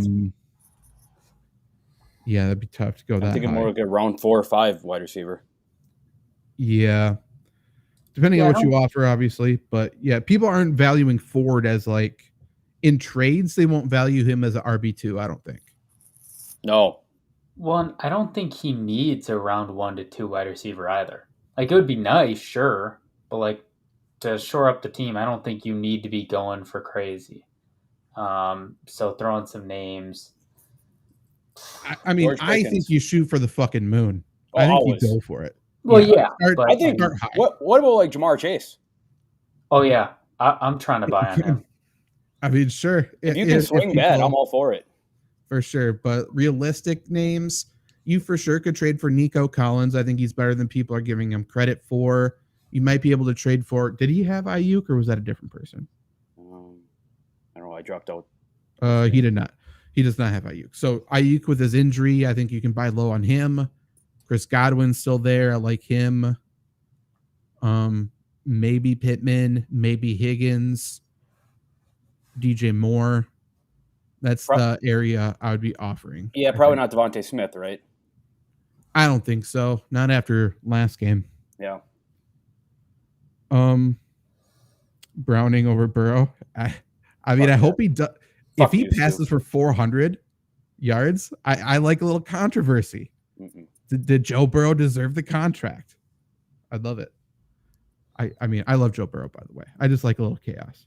Yeah, that'd be tough to go that high. I'm thinking more like a round 4 or 5 wide receiver. Yeah. Depending on what you offer, obviously. But yeah, people aren't valuing Ford as like in trades. They won't value him as an RB2, I don't think. No. Well, I don't think he needs a round 1 to 2 wide receiver either. Like, it would be nice, sure. But like to shore up the team, I don't think you need to be going for crazy. So throwing some names. I mean, I think you shoot for the fucking moon. Oh, I think always. you go for it. Well, yeah. But I think what about like Jamar Chase? Oh yeah, I'm trying to buy on him. I mean, sure. If you can swing that, I'm all for it. For sure. But realistic names, you for sure could trade for Nico Collins. I think he's better than people are giving him credit for. You might be able to trade for. Did he have Ayuk or was that a different person? I don't know. I dropped out. He did not. He does not have Ayuk. So Ayuk with his injury, I think you can buy low on him. Chris Godwin's still there. I like him. Maybe Pittman, maybe Higgins, DJ Moore. That's the area I would be offering. Yeah, probably not Devontae Smith, right? I don't think so. Not after last game. Yeah. Browning over Burrow. I mean, I hope he does. If he passes for 400 yards, I like a little controversy. Did Joe Burrow deserve the contract? I love it. I mean, I love Joe Burrow, by the way. I just like a little chaos.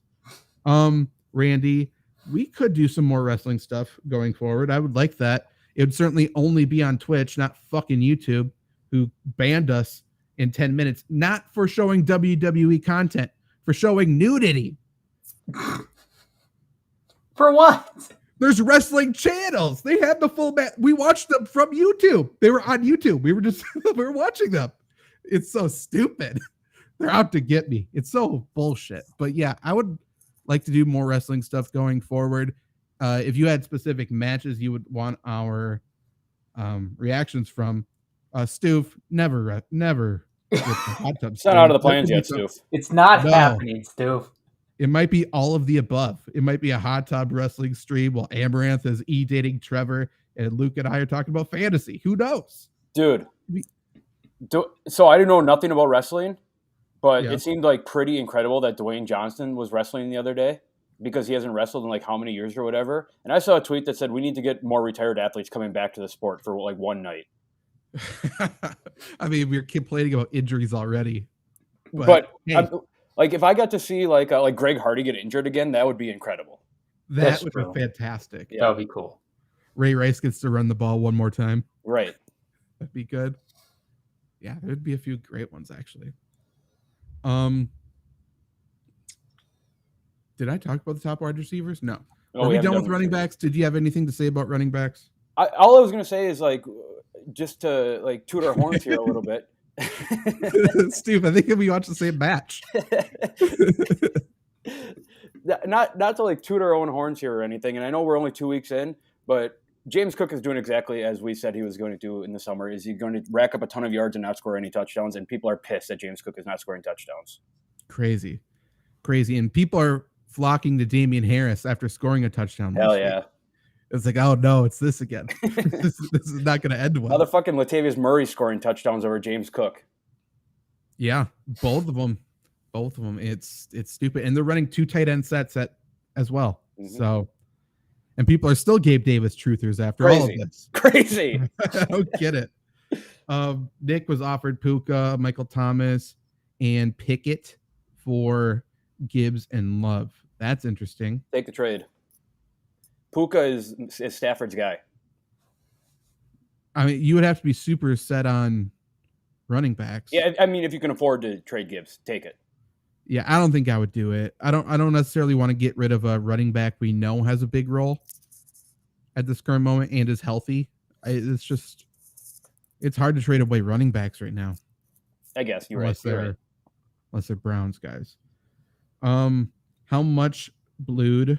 Randy, we could do some more wrestling stuff going forward. I would like that. It would certainly only be on Twitch, not fucking YouTube, who banned us in 10 minutes, not for showing WWE content, for showing nudity. For what? There's wrestling channels. They had the full match. We watched them from YouTube. They were on YouTube. We were watching them. It's so stupid. They're out to get me. It's so bullshit. But yeah, I would like to do more wrestling stuff going forward. If you had specific matches you would want our reactions from, Stoof, never. It's not out of the plans yet, Stoof. It's not happening, Stoof. It might be all of the above. It might be a hot tub wrestling stream while Amaranth is dating Trevor and Luke and I are talking about fantasy. Who knows? Dude. So I didn't know nothing about wrestling, but it seemed like pretty incredible that Dwayne Johnson was wrestling the other day because he hasn't wrestled in like how many years or whatever. And I saw a tweet that said we need to get more retired athletes coming back to the sport for like one night. I mean, we're complaining about injuries already. But hey. Like if I got to see like Greg Hardy get injured again, that would be incredible. That would be fantastic. Yeah. That would be cool. Ray Rice gets to run the ball one more time. Right. That'd be good. Yeah, there'd be a few great ones actually. Did I talk about the top wide receivers? No. Are we done with running backs? Did you have anything to say about running backs? All I was going to say is just to toot our horns here a little bit. Steve, I think we watched the same match. Not to toot our own horns here or anything, and I know we're only 2 weeks in, but James Cook is doing exactly as we said he was going to do in the summer. Is he going to rack up a ton of yards and not score any touchdowns? And people are pissed that James Cook is not scoring touchdowns. Crazy. And people are flocking to Damian Harris after scoring a touchdown. Hell yeah. It's like, oh no, it's this again. this is not going to end well. Another fucking Latavius Murray scoring touchdowns over James Cook. Yeah, both of them. It's stupid, and they're running 2 tight end sets as well. Mm-hmm. So, and people are still Gabe Davis truthers after all of this. Crazy. I don't get it. Nick was offered Puka, Michael Thomas, and Pickett for Gibbs and Love. That's interesting. Take the trade. Puka is Stafford's guy. I mean, you would have to be super set on running backs. Yeah, I mean, if you can afford to trade Gibbs, take it. Yeah, I don't think I would do it. I don't necessarily want to get rid of a running back we know has a big role at this current moment and is healthy. It's hard to trade away running backs right now. I guess you're right. Unless they're Browns guys. How much blood?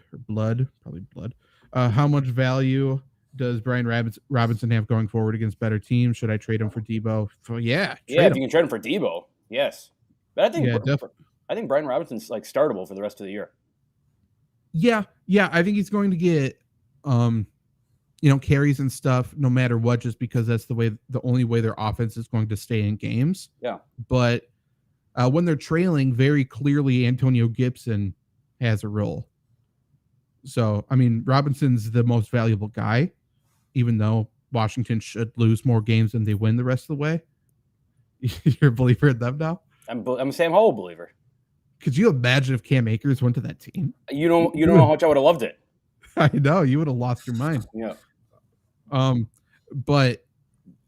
How much value does Brian Robinson have going forward against better teams? Should I trade him for Debo? If you can trade him for Debo, yes. But I think Brian Robinson's startable for the rest of the year. Yeah, I think he's going to get carries and stuff no matter what, just because that's the only way their offense is going to stay in games. Yeah. But when they're trailing, very clearly Antonio Gibson has a role. So, I mean, Robinson's the most valuable guy, even though Washington should lose more games than they win the rest of the way. You're a believer in them now? I'm a Sam Howell believer. Could you imagine if Cam Akers went to that team? You don't know how much I would have loved it. I know, you would have lost your mind. Yeah. But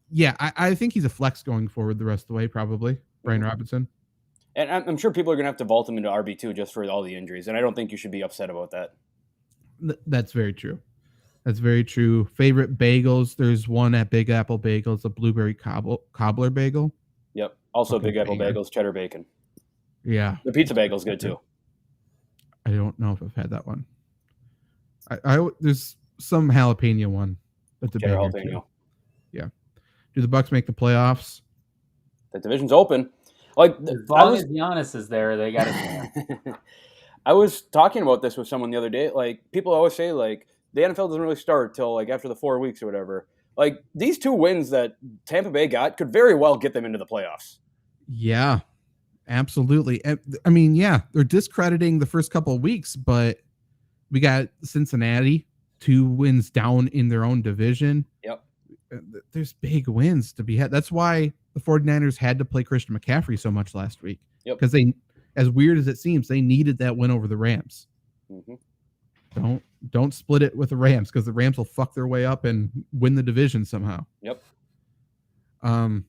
yeah, I think he's a flex going forward the rest of the way, probably. Brian Robinson. And I'm sure people are going to have to vault him into RB2 just for all the injuries. And I don't think you should be upset about that. That's very true. Favorite bagels? There's one at Big Apple Bagels, a blueberry cobbler bagel. Yep. Also Big Apple Bagels, cheddar bacon. Yeah. The pizza bagel's good too. I don't know if I've had that one. I there's some jalapeno one. That's a jalapeno. Too. Yeah. Do the Bucs make the playoffs? The division's open. As long as Giannis is there, they got it. I was talking about this with someone the other day. People always say, the NFL doesn't really start till after the 4 weeks or whatever. These 2 wins that Tampa Bay got could very well get them into the playoffs. Yeah, absolutely. I mean, yeah, they're discrediting the first couple of weeks, but we got Cincinnati, 2 wins down in their own division. Yep. There's big wins to be had. That's why the 49ers had to play Christian McCaffrey so much last week. Yep. Because they, as weird as it seems, they needed that win over the Rams. Mm-hmm. Don't split it with the Rams, because the Rams will fuck their way up and win the division somehow. Yep. We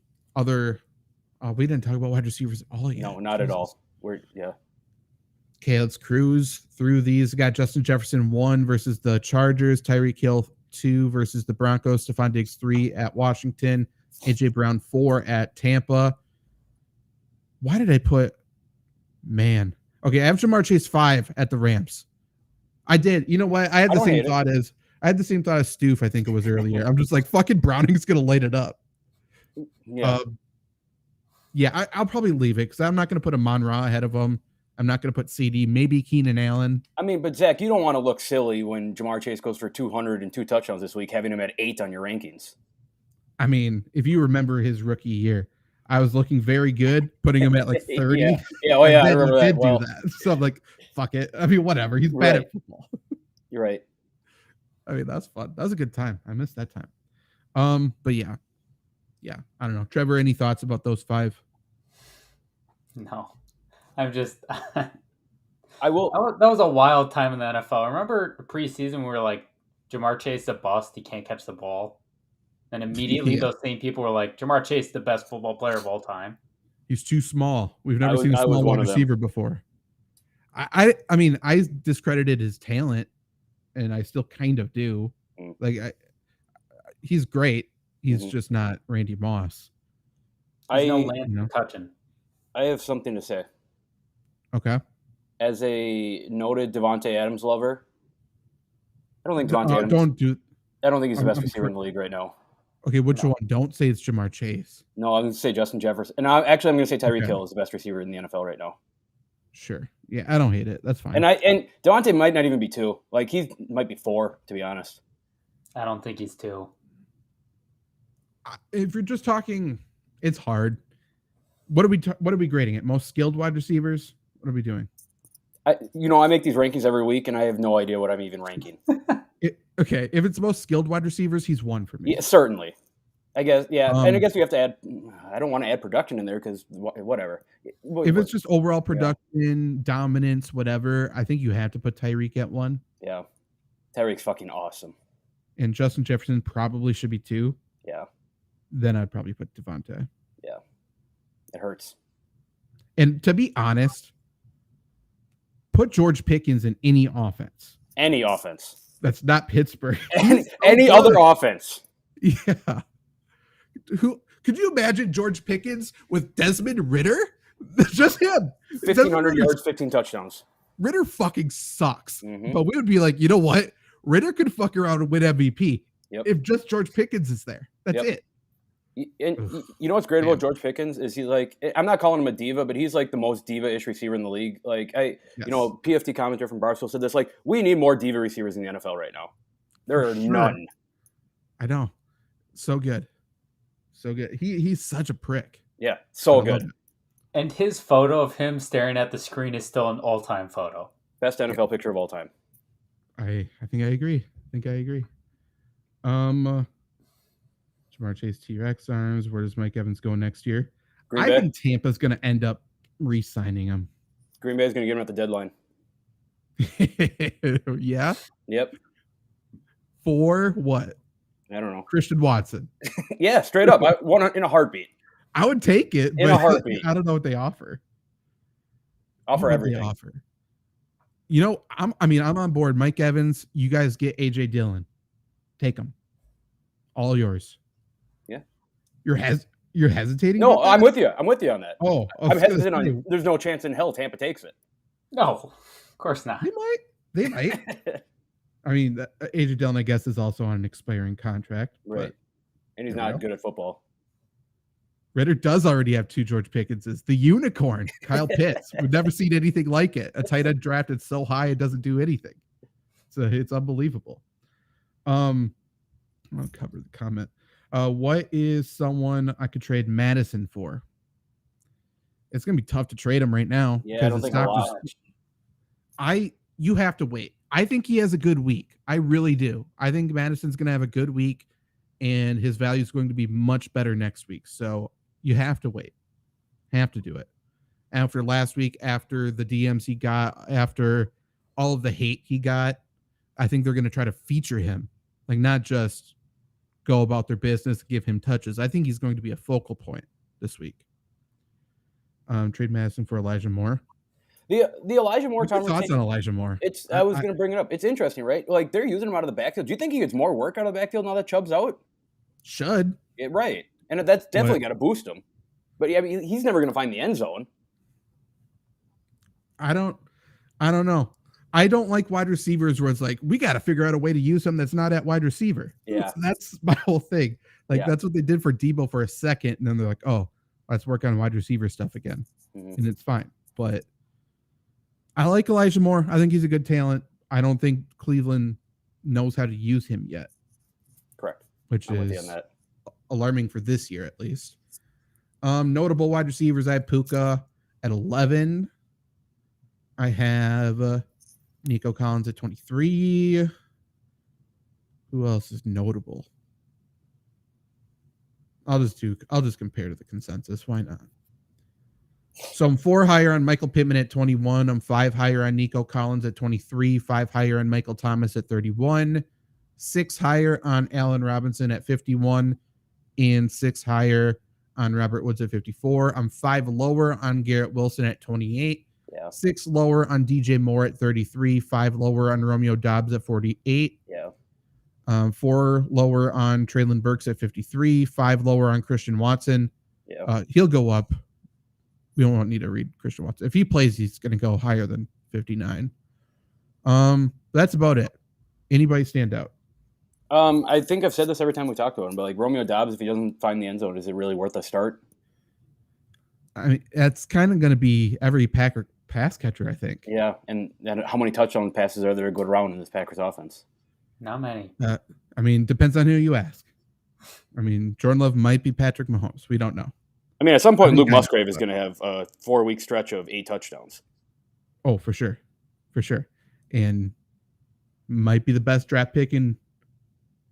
didn't talk about wide receivers at all yet. No, not at all. Okay, let's cruise through these. We got Justin Jefferson 1 versus the Chargers, Tyreek Hill 2 versus the Broncos, Stephon Diggs 3 at Washington, AJ Brown 4 at Tampa. Why did I put okay, I have Jamar Chase 5 at the Rams. I did. You know what? I had the same thought as Stoof, I think it was earlier. I'm just fucking Browning's gonna light it up. Yeah. I'll probably leave it because I'm not gonna put Amon Ra ahead of him. I'm not going to put CD, maybe Keenan Allen. I mean, but Zach, you don't want to look silly when Jamar Chase goes for 202 touchdowns this week, having him at 8 on your rankings. I mean, if you remember his rookie year, I was looking very good, putting him at 30. Yeah. Oh, yeah, I remember that. Do that. So I'm like, fuck it. I mean, whatever. He's bad at football. You're right. I mean, that's fun. That was a good time. I missed that time. But yeah. I don't know. Trevor, any thoughts about those 5? No. I'm just. I will. That was a wild time in the NFL. I remember preseason we were Jamar Chase a bust. He can't catch the ball. And immediately those same people were like, Jamar Chase, the best football player of all time. He's too small. We've never seen a small wide receiver before. I mean, I discredited his talent, and I still kind of do. Like, he's great. He's just not Randy Moss. He's no Landon Cutchin. I have something to say. Okay. As a noted Devontae Adams lover, I don't think Devontae Adams. I don't think he's the best receiver in the league right now. Okay, which one? Don't say it's Jamar Chase. No, I'm going to say Justin Jefferson. And I'm going to say Tyreek Hill is the best receiver in the NFL right now. Sure. Yeah, I don't hate it. That's fine. And Devontae might not even be 2. Like, he might be 4, to be honest. I don't think he's 2. If you're just talking, it's hard. What are we grading it? Most skilled wide receivers? What are we doing? I make these rankings every week, and I have no idea what I'm even ranking. Okay, if it's most skilled wide receivers, he's 1 for me. Yeah, certainly. I guess, yeah. And I guess we have to add – I don't want to add production in there because whatever. If it's just overall production, dominance, whatever, I think you have to put Tyreek at 1. Yeah. Tyreek's fucking awesome. And Justin Jefferson probably should be 2. Yeah. Then I'd probably put Devontae. Yeah. It hurts. And to be honest, put George Pickens in any offense. Any offense. That's not Pittsburgh. Any other offense. Yeah. Who could you imagine George Pickens with Desmond Ridder? Just him. 1,500 yards, 15 touchdowns. Ridder fucking sucks. Mm-hmm. But we would be like, you know what? Ridder could fuck around and win MVP if just George Pickens is there. That's it. And you know what's great about George Pickens is he's like, I'm not calling him a diva, but he's like the most diva-ish receiver in the league. Like PFT commentator from Barstool said this, like, we need more diva receivers in the NFL right now. There are none. I know. So good. So good. He's such a prick. Yeah. So good. And his photo of him staring at the screen is still an all-time photo. Best NFL picture of all time. I think I agree. Jamar Chase, T-Rex arms. Where does Mike Evans go next year? I think Tampa's going to end up re-signing him. Green Bay's going to get him at the deadline. Yeah? Yep. For what? I don't know. Christian Watson. Yeah, straight up. I want in a heartbeat. I would take it. In a heartbeat. I don't know what they offer. Offer everything. I'm on board. Mike Evans, you guys get AJ Dillon. Take him. All yours. Yeah. You're hesitating? No, I'm with you. I'm with you on that. Oh, I'm hesitant on. There's no chance in hell Tampa takes it. No, of course not. They might. I mean, AJ Dillon, I guess, is also on an expiring contract. Right. And he's not good at football. Ridder does already have 2 George Pickenses. The unicorn, Kyle Pitts. We've never seen anything like it. A tight end drafted so high it doesn't do anything. So it's unbelievable. I'll cover the comment. What is someone I could trade Madison for? It's gonna be tough to trade him right now. Yeah, I don't think a lot. You have to wait. I think he has a good week. I really do. I think Madison's gonna have a good week, and his value is going to be much better next week. So you have to wait. Have to do it. After last week, after the DMs he got, after all of the hate he got, I think they're gonna try to feature him, like not just go about their business, give him touches. I think he's going to be a focal point this week. Trade Madison for Elijah Moore. The Elijah Moore conversation. Thoughts on Elijah Moore? I was going to bring it up. It's interesting, right? Like they're using him out of the backfield. Do you think he gets more work out of the backfield now that Chubb's out? Should. Yeah, right, and that's definitely got to boost him. But yeah, I mean, he's never going to find the end zone. I don't know. I don't like wide receivers where it's like, we got to figure out a way to use him that's not at wide receiver. Yeah. That's my whole thing. Like, that's what they did for Debo for a second. And then they're like, oh, let's work on wide receiver stuff again. Mm-hmm. And it's fine. But I like Elijah Moore. I think he's a good talent. I don't think Cleveland knows how to use him yet. Correct. Which is alarming for this year, at least. Notable wide receivers. I have Puka at 11. I have Nico Collins at 23. Who else is notable? I'll just compare to the consensus. Why not? So I'm 4 higher on Michael Pittman at 21. I'm 5 higher on Nico Collins at 23. 5 higher on Michael Thomas at 31. 6 higher on Allen Robinson at 51 and 6 higher on Robert Woods at 54. I'm 5 lower on Garrett Wilson at 28. Yeah. 6 lower on DJ Moore at 33. 5 lower on Romeo Doubs at 48. Yeah. 4 lower on Treylon Burks at 53. 5 lower on Christian Watson. Yeah. He'll go up. We don't need to read Christian Watson. If he plays, he's going to go higher than 59. That's about it. Anybody stand out? I think I've said this every time we talk to him, but like Romeo Doubs, if he doesn't find the end zone, is it really worth a start? I mean, that's kind of going to be every Packer pass catcher, I think. Yeah, and how many touchdown passes are there to go around in this Packers offense? Not many. I mean, depends on who you ask. I mean, Jordan Love might be Patrick Mahomes. We don't know. I mean, at some point, Luke Musgrave is going to have a 4-week stretch of 8 touchdowns. Oh, for sure. For sure. And might be the best draft pick in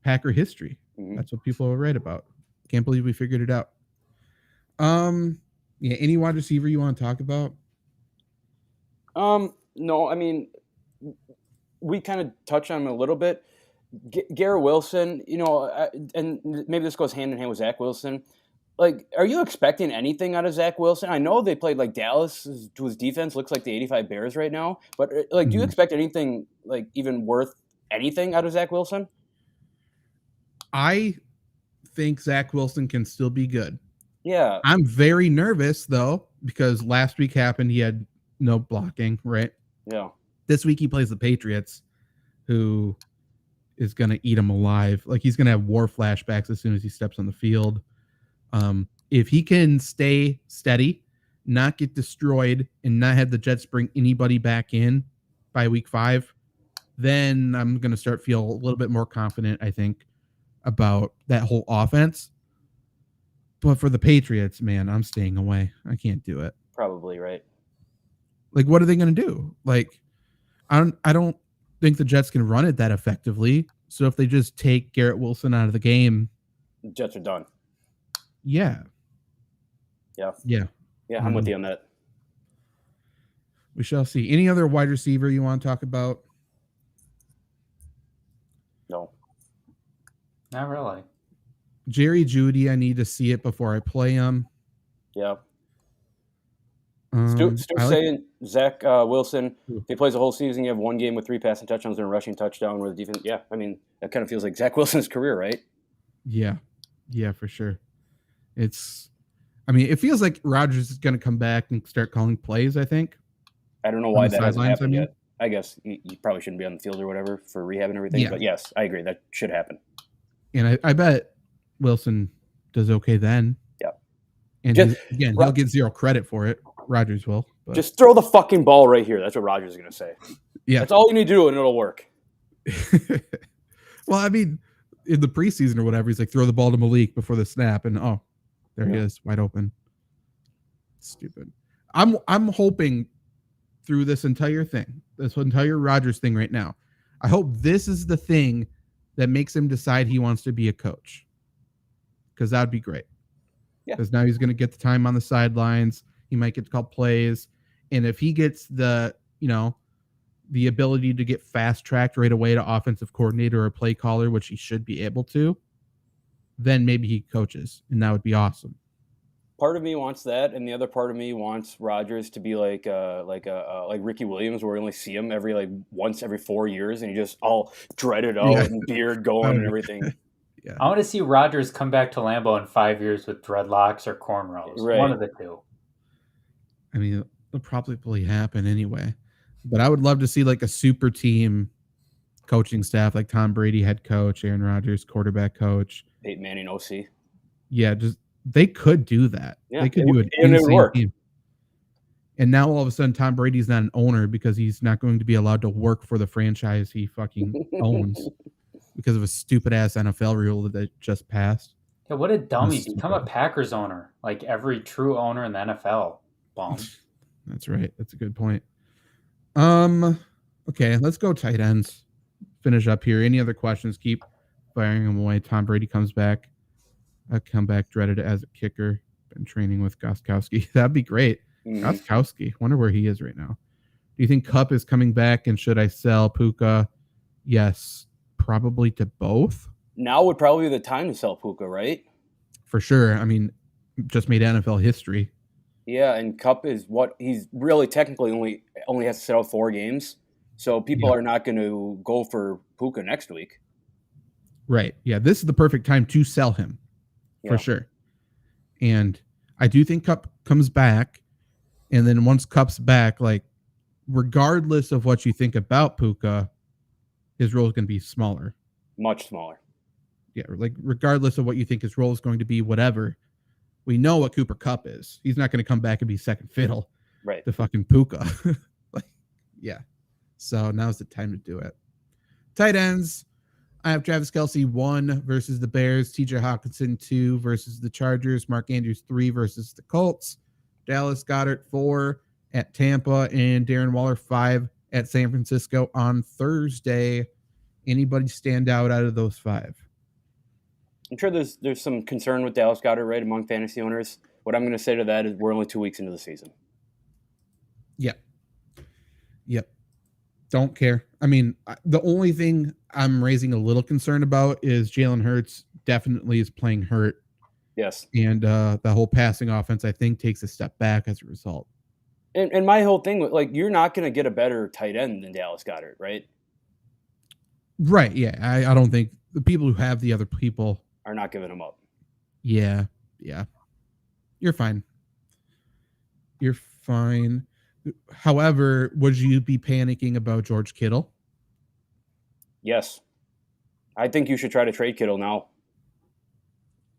Packer history. Mm-hmm. That's what people will write about. Can't believe we figured it out. Yeah, any wide receiver you want to talk about? No, I mean, we kind of touched on him a little bit. Garrett Wilson, and maybe this goes hand in hand with Zach Wilson. Like, are you expecting anything out of Zach Wilson? I know they played like Dallas, whose defense looks like the 85 Bears right now, but like, do you expect anything like even worth anything out of Zach Wilson? I think Zach Wilson can still be good. Yeah. I'm very nervous though, because last week happened. He had no blocking, right? Yeah. This week he plays the Patriots, who is going to eat him alive. Like, he's going to have war flashbacks as soon as he steps on the field. If he can stay steady, not get destroyed, and not have the Jets bring anybody back in by week 5, then I'm going to start feel a little bit more confident, I think, about that whole offense. But for the Patriots, man, I'm staying away. I can't do it. Probably, right. Like, what are they going to do? Like, I don't think the Jets can run it that effectively. So if they just take Garrett Wilson out of the game, the Jets are done. Yeah. Yeah, I'm with you on that. We shall see. Any other wide receiver you want to talk about? No. Not really. Jerry Jeudy, I need to see it before I play him. Yeah. Stu's saying Zach Wilson, if he plays the whole season, you have one game with 3 passing touchdowns and a rushing touchdown where the defense. Yeah, I mean, that kind of feels like Zach Wilson's career, right? Yeah, for sure. It feels like Rodgers is going to come back and start calling plays, I think. I don't know why that hasn't happened yet. I guess you probably shouldn't be on the field or whatever for rehab and everything. Yeah. But yes, I agree. That should happen. And I bet Wilson does okay then. Yeah. And he'll get zero credit for it. Rodgers will. But. Just throw the fucking ball right here. That's what Rodgers is going to say. Yeah. That's all you need to do and it'll work. Well, I mean, in the preseason or whatever, he's like, throw the ball to Malik before the snap. And there he is, wide open. Stupid. I'm hoping through this entire thing, this entire Rodgers thing right now, I hope this is the thing that makes him decide he wants to be a coach. Because that would be great. Because now he's going to get the time on the sidelines. He might get to call plays. And if he gets the ability to get fast-tracked right away to offensive coordinator or play caller, which he should be able to, then maybe he coaches, and that would be awesome. Part of me wants that, and the other part of me wants Rodgers to be like Ricky Williams, where we only see him once every 4 years, and he just all dreaded out and beard going and everything. Yeah. I want to see Rodgers come back to Lambeau in 5 years with dreadlocks or cornrows. Right. One of the two. I mean, it'll probably happen anyway. But I would love to see like a super team coaching staff, like Tom Brady head coach, Aaron Rodgers quarterback coach, Peyton Manning OC. Yeah, they could do that. Yeah, they could do an insane team. And now all of a sudden Tom Brady's not an owner because he's not going to be allowed to work for the franchise he fucking owns because of a stupid ass NFL rule that just passed. Yeah, what a dummy. Become a Packers owner, like every true owner in the NFL. Bomb. That's right. That's a good point. Okay, let's go tight ends. Finish up here. Any other questions? Keep firing them away. Tom Brady comes back. I come back dreaded as a kicker. Been training with Gostkowski. That'd be great. Gostkowski. Wonder where he is right now. Do you think Kupp is coming back? And should I sell Puka? Yes. probably to both. Now would probably be the time to sell Puka, right? For sure. I mean, just made NFL history. Yeah, and Kupp is what he's really technically only has to sit out 4 games. So people are not going to go for Puka next week. Right. Yeah, this is the perfect time to sell him. For sure. And I do think Kupp comes back. And then once Kupp's back, like, regardless of what you think about Puka, his role is going to be smaller. Much smaller. Yeah, like, regardless of what you think his role is going to be, whatever, we know what Cooper Kupp is. He's not going to come back and be second fiddle to fucking Puka. Like, yeah. So now's the time to do it. Tight ends. I have Travis Kelce 1 versus the Bears, TJ Hawkinson 2 versus the Chargers, Mark Andrews 3 versus the Colts, Dallas Goedert 4 at Tampa, and Darren Waller 5 at San Francisco on Thursday. Anybody stand out of those 5? I'm sure there's some concern with Dallas Goedert, right, among fantasy owners. What I'm going to say to that is we're only 2 weeks into the season. Yep. Don't care. I mean, the only thing I'm raising a little concern about is Jalen Hurts definitely is playing hurt. Yes. And the whole passing offense, I think, takes a step back as a result. And my whole thing, like, you're not going to get a better tight end than Dallas Goedert, right? Right, yeah. I don't think the people who have the other people are not giving him up. Yeah. You're fine. However, would you be panicking about George Kittle? Yes. I think you should try to trade Kittle now.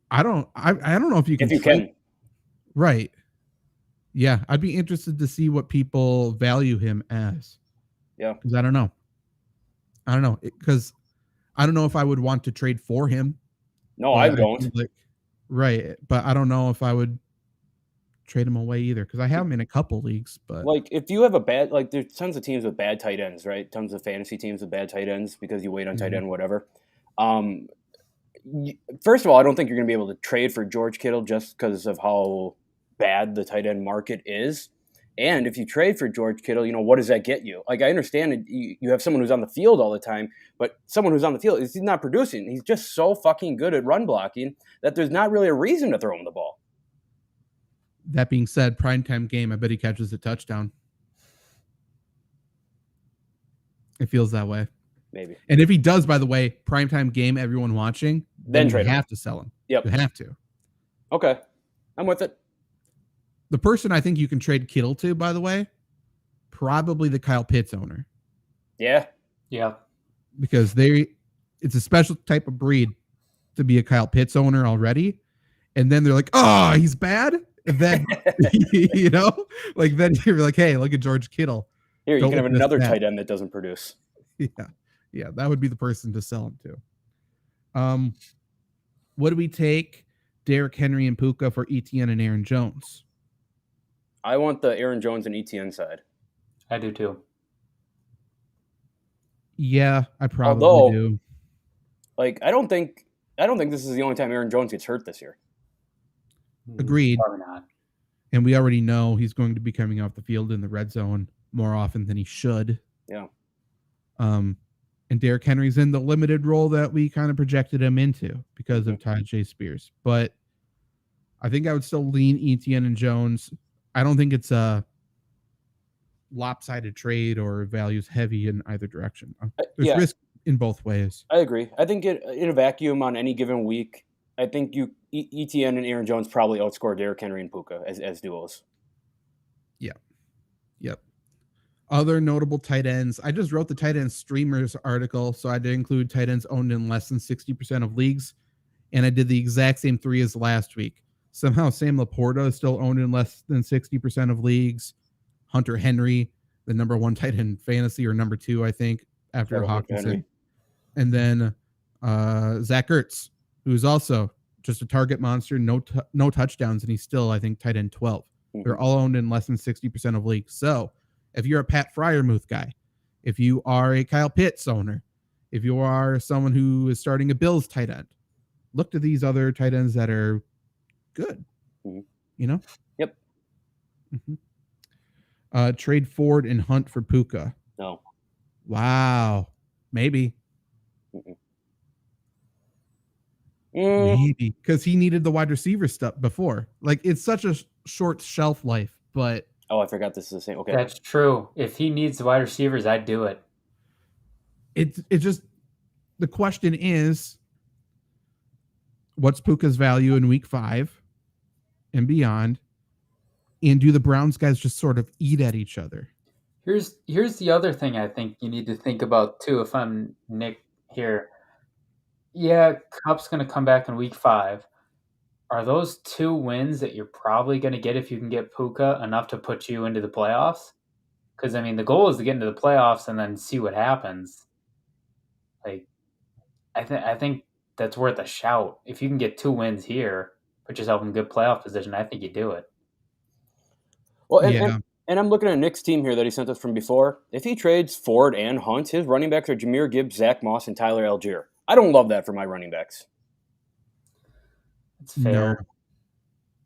I don't know if you can. If you can. Right. Yeah, I'd be interested to see what people value him as. Yeah. Because I don't know. Because I don't know if I would want to trade for him. No, I don't. Right. But I don't know if I would trade him away either, because I have him in a couple leagues. But like, if you have a bad, like, there's tons of teams with bad tight ends, right? Tons of fantasy teams with bad tight ends because you wait on tight end, whatever. First of all, I don't think you're going to be able to trade for George Kittle just because of how bad the tight end market is. And if you trade for George Kittle, what does that get you? Like, I understand you have someone who's on the field all the time, but someone who's on the field, he's not producing. He's just so fucking good at run blocking that there's not really a reason to throw him the ball. That being said, primetime game, I bet he catches a touchdown. It feels that way. Maybe. And if he does, by the way, primetime game, everyone watching, then you have to sell him. Yep. You have to. Okay. I'm with it. The person I think you can trade Kittle to, by the way, probably the Kyle Pitts owner. Yeah. Because it's a special type of breed to be a Kyle Pitts owner already. And then they're like, oh, he's bad. And then, then you're like, hey, look at George Kittle. Here, you can have another tight end that doesn't produce. Yeah, that would be the person to sell him to. What do we take? Derrick Henry and Puka for ETN and Aaron Jones. I want the Aaron Jones and ETN side. I do too. Yeah, I probably do. Like, I don't think this is the only time Aaron Jones gets hurt this year. Agreed. Probably not. And we already know he's going to be coming off the field in the red zone more often than he should. Yeah. And Derrick Henry's in the limited role that we kind of projected him into because of Tyjae Spears. But I think I would still lean ETN and Jones. I don't think it's a lopsided trade or values heavy in either direction. There's risk in both ways. I agree. I think in a vacuum on any given week, I think ETN and Aaron Jones probably outscore Derrick Henry and Puka as duos. Yep. Other notable tight ends. I just wrote the tight end streamers article, so I did include tight ends owned in less than 60% of leagues, and I did the exact same 3 as last week. Somehow Sam Laporta is still owned in less than 60% of leagues. Hunter Henry, the number 1 tight end in fantasy, or number 2, I think, after Hawkinson. And then Zach Ertz, who's also just a target monster, no touchdowns, and he's still, I think, tight end 12. They're all owned in less than 60% of leagues. So if you're a Pat Fryermuth guy, if you are a Kyle Pitts owner, if you are someone who is starting a Bills tight end, look to these other tight ends that are good. Yep. Trade Ford and Hunt for Puka. No. Wow. Maybe. Maybe because he needed the wide receiver stuff before. Like it's such a short shelf life, but I forgot this is the same. Okay, that's true. If he needs the wide receivers, I'd do it. It's just the question is, what's Puka's value in week 5 and beyond? And do the Browns guys just sort of eat at each other? Here's the other thing I think you need to think about too. If I'm Nick here, yeah, Cup's going to come back in week 5. Are those 2 wins that you're probably going to get if you can get Puka enough to put you into the playoffs? Because I mean, the goal is to get into the playoffs and then see what happens. Like, I think that's worth a shout. If you can get 2 wins here, put yourself in good playoff position, I think you do it. Well, and I'm looking at Nick's team here that he sent us from before. If he trades Ford and Hunt, his running backs are Jahmyr Gibbs, Zach Moss, and Tyler Algier. I don't love that for my running backs. It's fair. No.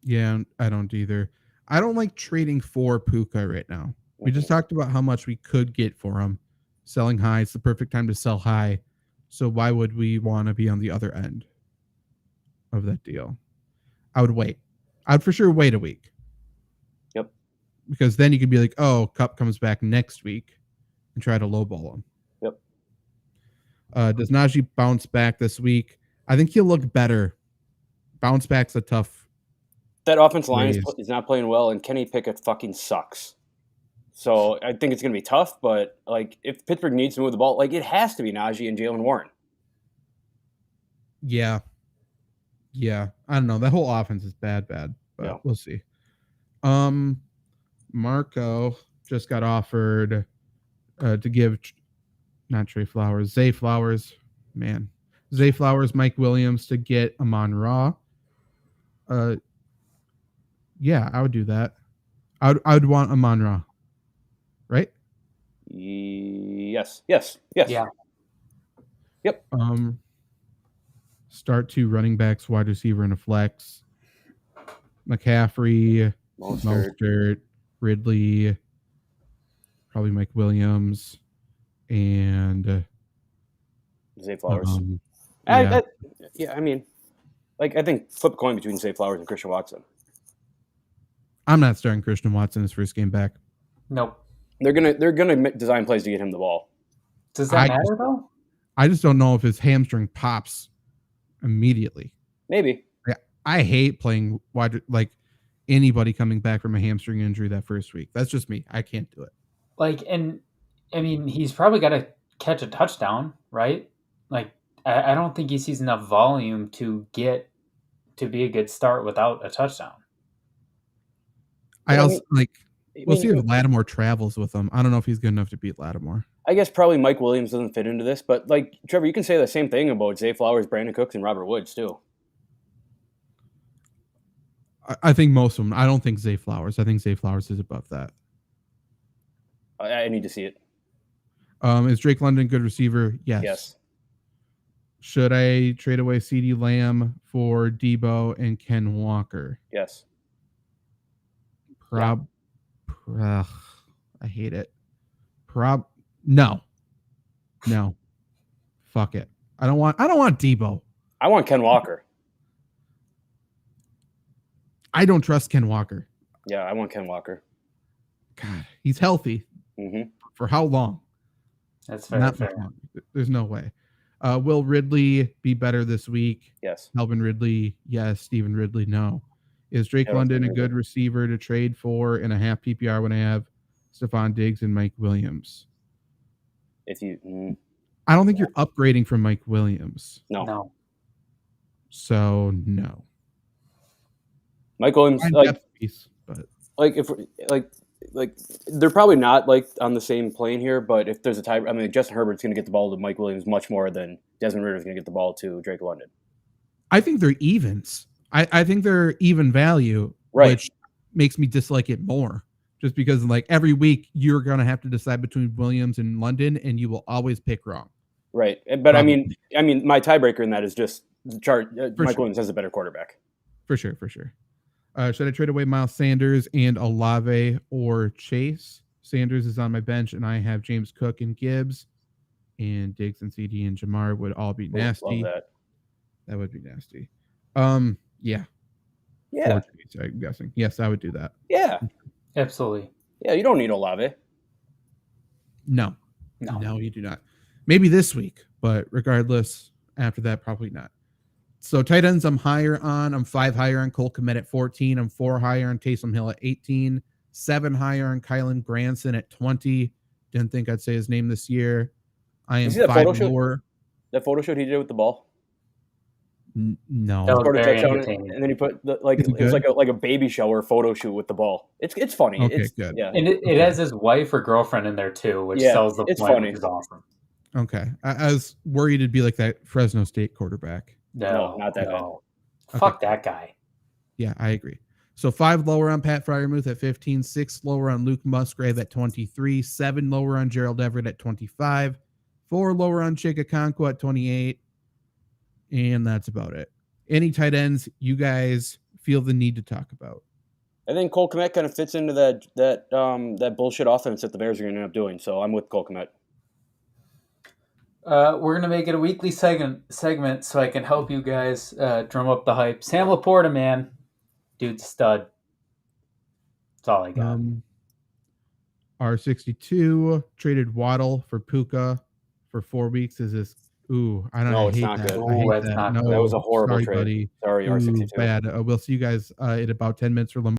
Yeah, I don't either. I don't like trading for Puka right now. We just talked about how much we could get for him. Selling high, it's the perfect time to sell high. So why would we want to be on the other end of that deal? I would wait. I'd for sure wait a week. Yep. Because then you could be like, oh, Cup comes back next week and try to lowball him. Yep. Does Najee bounce back this week? I think he'll look better. Bounce back's a tough. That offensive line is not playing well, and Kenny Pickett fucking sucks. So I think it's going to be tough, but like if Pittsburgh needs to move the ball, like it has to be Najee and Jaylen Warren. Yeah. I don't know. That whole offense is bad, but We'll see. Marco just got offered to give not Trey Flowers, Zay Flowers, Mike Williams to get Amon-Ra. Yeah, I would do that. I would want Amon-Ra. Right? Yes. Yeah. Yep. Start 2 running backs, wide receiver, and a flex. McCaffrey, Mostert, Ridley, probably Mike Williams, and Zay Flowers. Yeah. I mean, like I think flip a coin between Zay Flowers and Christian Watson. I'm not starting Christian Watson his first game back. Nope. They're gonna design plays to get him the ball. Does that matter though? I just don't know if his hamstring pops immediately. Maybe. Yeah, I hate playing wide like anybody coming back from a hamstring injury that first week. That's just me. I can't do it. Like, and I mean, he's probably got to catch a touchdown, right? Like, I don't think he sees enough volume to get to be a good start without a touchdown. We'll see if Lattimore travels with him. I don't know if he's good enough to beat Lattimore. I guess probably Mike Williams doesn't fit into this, but like Trevor, you can say the same thing about Zay Flowers, Brandon Cooks, and Robert Woods too. I think most of them. I don't think Zay Flowers. I think Zay Flowers is above that. I need to see it. Is Drake London good receiver? Yes. Should I trade away CeeDee Lamb for Debo and Ken Walker? Yes. I hate it. No. Fuck it. I don't want Debo. I want Ken Walker. I don't trust Ken Walker. Yeah, I want Ken Walker. God, he's healthy. Mm-hmm. For how long? That's fair. Not fair. There's no way. Will Ridley be better this week? Yes. Melvin Ridley, yes. Stephen Ridley, no. Is Drake London a good receiver to trade for in a half PPR when I have Stephon Diggs and Mike Williams? I don't think you're upgrading from Mike Williams. No. So no. Mike Williams, they're probably not like on the same plane here. But if there's a tie, I mean, Justin Herbert's going to get the ball to Mike Williams much more than Desmond Ridder's going to get the ball to Drake London. I think they're evens. I think they're even value, right? Which makes me dislike it more. Just because, like, every week you're going to have to decide between Williams and London, and you will always pick wrong. Right, but probably. I mean, my tiebreaker in that is just the chart. Mike Williams has a better quarterback. For sure. Should I trade away Miles Sanders and Olave or Chase? Sanders is on my bench, and I have James Cook and Gibbs, and Diggs and CD and Jamar would all be nasty. Love That would be nasty. Yeah. Yeah. 4 days, I'm guessing. Yes, I would do that. Yeah. Absolutely. Yeah, you don't need Olave. No, you do not. Maybe this week, but regardless, after that, probably not. So tight ends, I'm higher on. I'm 5 higher on Cole Kmet at 14. I'm 4 higher on Taysom Hill at 18. 7 higher on Kylan Granson at 20. Didn't think I'd say his name this year. I am 5 lower. That photo shoot he did with the ball. No, that was very entertaining. And then he put it was like a baby shower photo shoot with the ball. It's funny. Okay, it's good. Yeah, and it has his wife or girlfriend in there too, which sells the it's point, funny. which is awesome. Okay, I was worried it'd be like that Fresno State quarterback. No, not that bad. Fuck that guy. Yeah, I agree. So 5 lower on Pat Freiermuth at 15, 6 lower on Luke Musgrave at 23, 7 lower on Gerald Everett at 25, 4 lower on Chika Okonkwo at 28, and that's about it. Any tight ends you guys feel the need to talk about? I think Cole Kmet kind of fits into that bullshit offense that the Bears are going to end up doing. So I'm with Cole Kmet. We're gonna make it a weekly segment so I can help you guys drum up the hype. Sam Laporta, man, dude's stud. That's all I got. R62 traded Waddle for Puka for 4 weeks. Is this? Ooh, I don't know. It's not that. good. I hate that. No, that was a horrible sorry, trade. buddy. Sorry, R62. Bad. We'll see you guys in about 10 minutes for